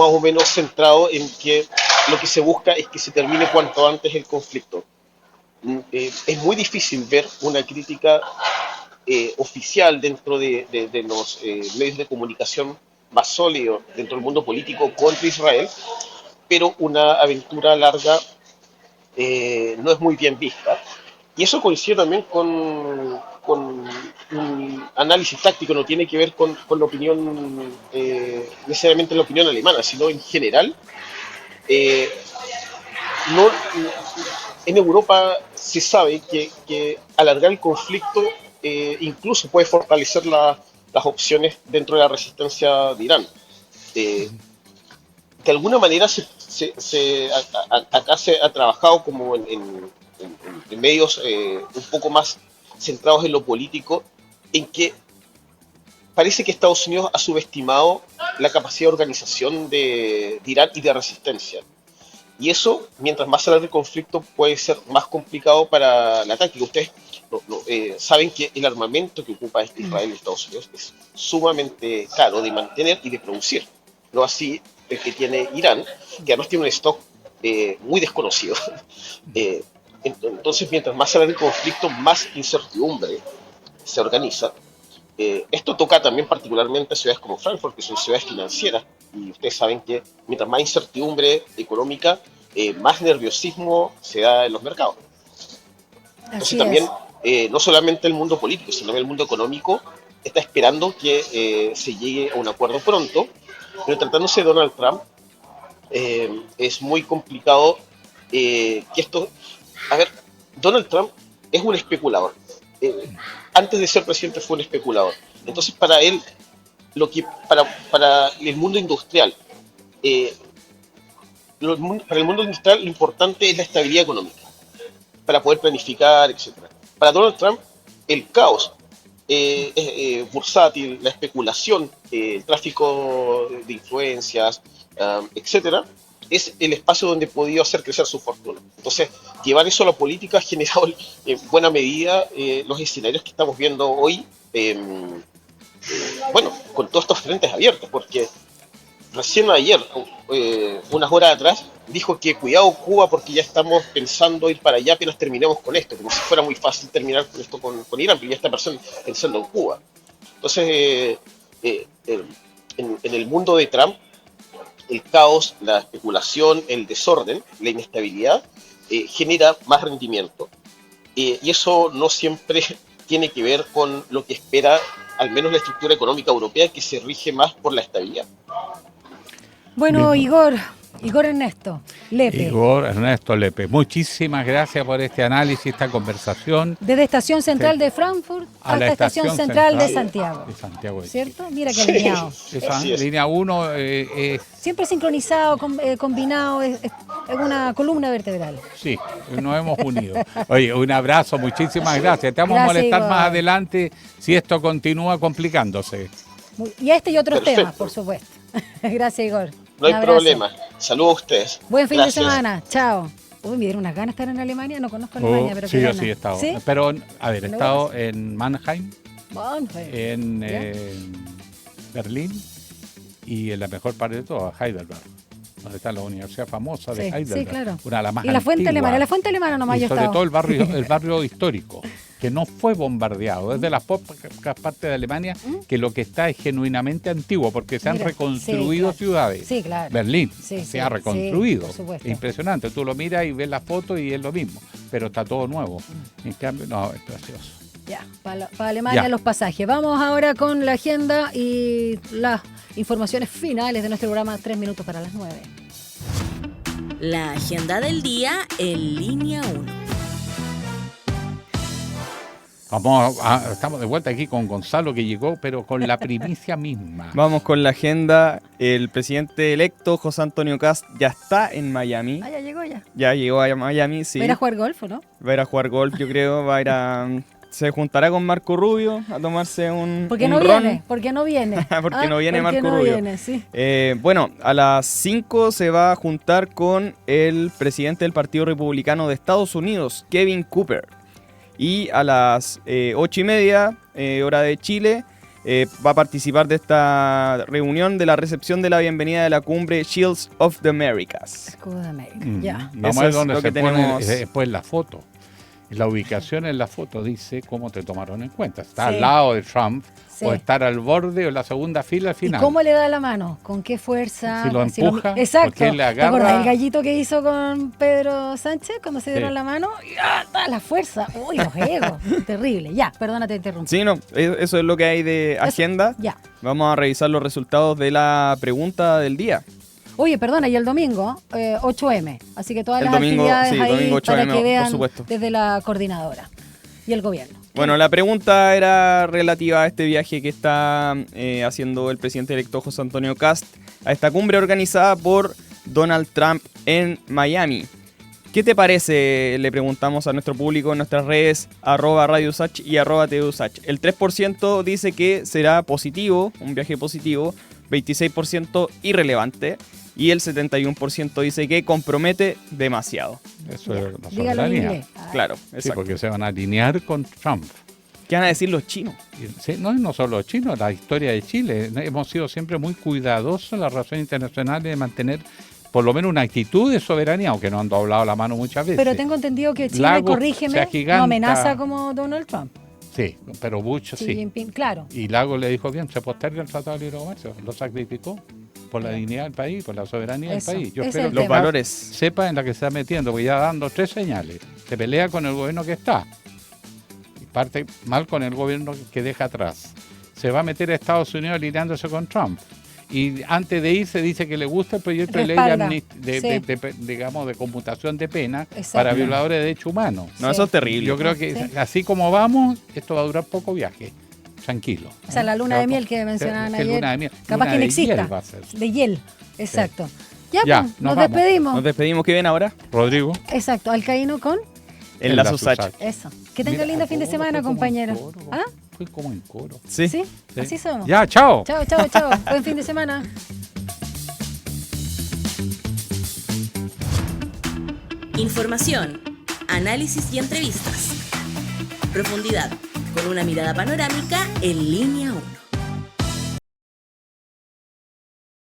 o menos centrado en que lo que se busca es que se termine cuanto antes el conflicto. Es muy difícil ver una crítica oficial dentro de los medios de comunicación más sólidos dentro del mundo político contra Israel, pero una aventura larga no es muy bien vista. Y eso coincide también con un análisis táctico, no tiene que ver con la opinión, necesariamente la opinión alemana, sino en general. En Europa se sabe que alargar el conflicto incluso puede fortalecer las opciones dentro de la resistencia de Irán. De alguna manera acá se ha trabajado como en medios un poco más centrados en lo político, en que parece que Estados Unidos ha subestimado la capacidad de organización de Irán y de resistencia. Y eso, mientras más se alargue el conflicto, puede ser más complicado para la táctica. Ustedes saben que el armamento que ocupa Israel y Estados Unidos es sumamente caro de mantener y de producir. No así el que tiene Irán, que además tiene un stock muy desconocido. Entonces, mientras más se alargue el conflicto, más incertidumbre se organiza. Esto toca también particularmente a ciudades como Frankfurt, que son ciudades financieras, y ustedes saben que mientras más incertidumbre económica, más nerviosismo se da en los mercados. Entonces Así también, es. no solamente el mundo político, sino también el mundo económico está esperando que se llegue a un acuerdo pronto, pero tratándose de Donald Trump, es muy complicado que esto... A ver, Donald Trump es un especulador. Antes de ser presidente fue un especulador. Entonces para él, para el mundo industrial, para el mundo industrial lo importante es la estabilidad económica, para poder planificar, etc. Para Donald Trump, el caos bursátil, la especulación, el tráfico de influencias, etcétera, es el espacio donde ha podido hacer crecer su fortuna. Entonces, llevar eso a la política ha generado en buena medida los escenarios que estamos viendo hoy, bueno, con todos estos frentes abiertos, porque recién ayer, unas horas atrás, dijo que cuidado Cuba porque ya estamos pensando ir para allá apenas terminemos con esto, como si fuera muy fácil terminar con esto con Irán, pero ya está pensando en Cuba. Entonces, en el mundo de Trump, el caos, la especulación, el desorden, la inestabilidad, genera más rendimiento. Y eso no siempre tiene que ver con lo que espera, al menos la estructura económica europea, que se rige más por la estabilidad. Bueno, Igor Ernesto Lepe. Igor Ernesto Lepe, muchísimas gracias por este análisis, esta conversación. Desde Estación Central de Frankfurt A hasta la Estación Central de Santiago. De Santiago de ¿Cierto? Mira qué alineado. Esa línea 1 Siempre sincronizado, combinado, es una columna vertebral. sí, nos hemos unido. Oye, un abrazo, muchísimas gracias. Te vamos a molestar Igor. más adelante si esto continúa complicándose. Y este y otros Perfecto. temas, por supuesto. Gracias, Igor. No hay Un abrazo. problema. Saludos a ustedes. Buen fin Gracias. de semana. Chao. Uy, me dieron unas ganas de estar en Alemania. No conozco Alemania, pero Sí, qué yo ganas. sí he estado. ¿Sí? Pero, a ver, he ¿Lo estado vas? en Mannheim, Bueno, en ¿ya? Berlín y en la mejor parte de todo, Heidelberg, donde está la universidad famosa de Sí, Heidelberg. sí, claro. Una de las más Y la fuente antiguas. alemana nomás Y yo he sobre estado. todo el barrio histórico, que no fue bombardeado. Es de las pocas partes de Alemania que lo que está es genuinamente antiguo, porque se han Mira, reconstruido sí, claro. ciudades. Sí, claro. Berlín Sí, se sí, ha reconstruido. sí, por supuesto. Impresionante. Tú lo miras y ves la foto y es lo mismo, pero está todo nuevo. En cambio, no, es precioso. Ya, para Alemania Ya. los pasajes. Vamos ahora con la agenda y las informaciones finales de nuestro programa 3 minutos para las 9. La agenda del día en línea 1. Estamos de vuelta aquí con Gonzalo, que llegó, pero con la primicia misma. Vamos con la agenda. El presidente electo, José Antonio Kast, ya está en Miami. Ah, ya llegó ya. Ya llegó a Miami, sí. ¿Va a ir a jugar golf o no? Va a ir a jugar golf, yo creo. Va a ir a... Se juntará con Marco Rubio a tomarse un Porque un no ron. viene, porque no viene. Porque no viene porque Marco no Rubio. viene, sí. Bueno, a las 5 se va a juntar con el presidente del Partido Republicano de Estados Unidos, Kevin Cooper. Y a las 8:30, hora de Chile, va a participar de esta reunión de la recepción de la bienvenida de la cumbre Shields of the Americas. Escudo de América. Ya. Vamos Eso a ver es dónde lo se que pone tenemos. después la foto. La ubicación en la foto dice cómo te tomaron en cuenta. Está Sí. al lado de Trump, Sí. o estar al borde o en la segunda fila al ¿Y final. cómo le da la mano? ¿Con qué fuerza? Si lo empuja, Exacto. porque él le ¿Te acordás agarra- el gallito que hizo con Pedro Sánchez cuando se dieron Sí. la mano? Y, la fuerza. Uy, los egos. Terrible. Ya, perdona, te interrumpí. Sí, no, eso es lo que hay de agenda. Ya. Vamos a revisar los resultados de la pregunta del día. Oye, perdona, y el domingo, 8M. Así que todas El las domingo, actividades sí, ahí domingo 8M, para que por vean supuesto. desde la coordinadora y el gobierno. Bueno, la pregunta era relativa a este viaje que está haciendo el presidente electo José Antonio Kast a esta cumbre organizada por Donald Trump en Miami. ¿Qué te parece? Le preguntamos a nuestro público en nuestras redes, @Radio Usach y @TV Usach. El 3% dice que será positivo, un viaje positivo, 26% irrelevante y el 71% dice que compromete demasiado. Eso es la Dígalo en soberanía. inglés. Claro, Sí, exacto. porque se van a alinear con Trump. ¿Qué van a decir los chinos? Sí, no solo los chinos, la historia de Chile. Hemos sido siempre muy cuidadosos en las relaciones internacionales de mantener por lo menos una actitud de soberanía, aunque no han doblado la mano muchas veces. Pero tengo entendido que Chile, Lagos se corrígeme, agiganta. no amenaza como Donald Trump. Sí, pero Bush Xi sí. Jinping, claro. Y Lago le dijo bien, se posterga el Tratado de Libre Comercio, lo sacrificó por la dignidad del país, por la soberanía Eso, del país. Yo ese espero es el que Los tema. valores. sepa en la que se está metiendo, porque ya dando 3 señales. Se pelea con el gobierno que está. Y parte mal con el gobierno que deja atrás. Se va a meter a Estados Unidos alineándose con Trump. Y antes de irse dice que le gusta el proyecto de ley Respalda, digamos, de conmutación de pena Exacto. para violadores de derechos humanos. No, Sí. eso es terrible. Yo creo que Sí. así como vamos, esto va a durar poco viaje. Tranquilo. O sea, la luna de miel que mencionaban Sí, ayer. luna de miel. Capaz Luna que no de exista. hiel va a ser. De hiel, exacto. Ya, Ya, pues, nos nos vamos. despedimos. Nos despedimos. ¿Qué ven ahora? Rodrigo. Exacto, Alcaíno con En la Usach. eso. Que tenga Mira, lindo fin de todo semana, fue como compañero. en coro. ¿Ah? Fue como en coro. Sí. ¿Sí? Sí. Así somos. Ya, chao. Chao, chao, chao. Buen fin de semana. Información, análisis y entrevistas. Profundidad, con una mirada panorámica en Línea 1.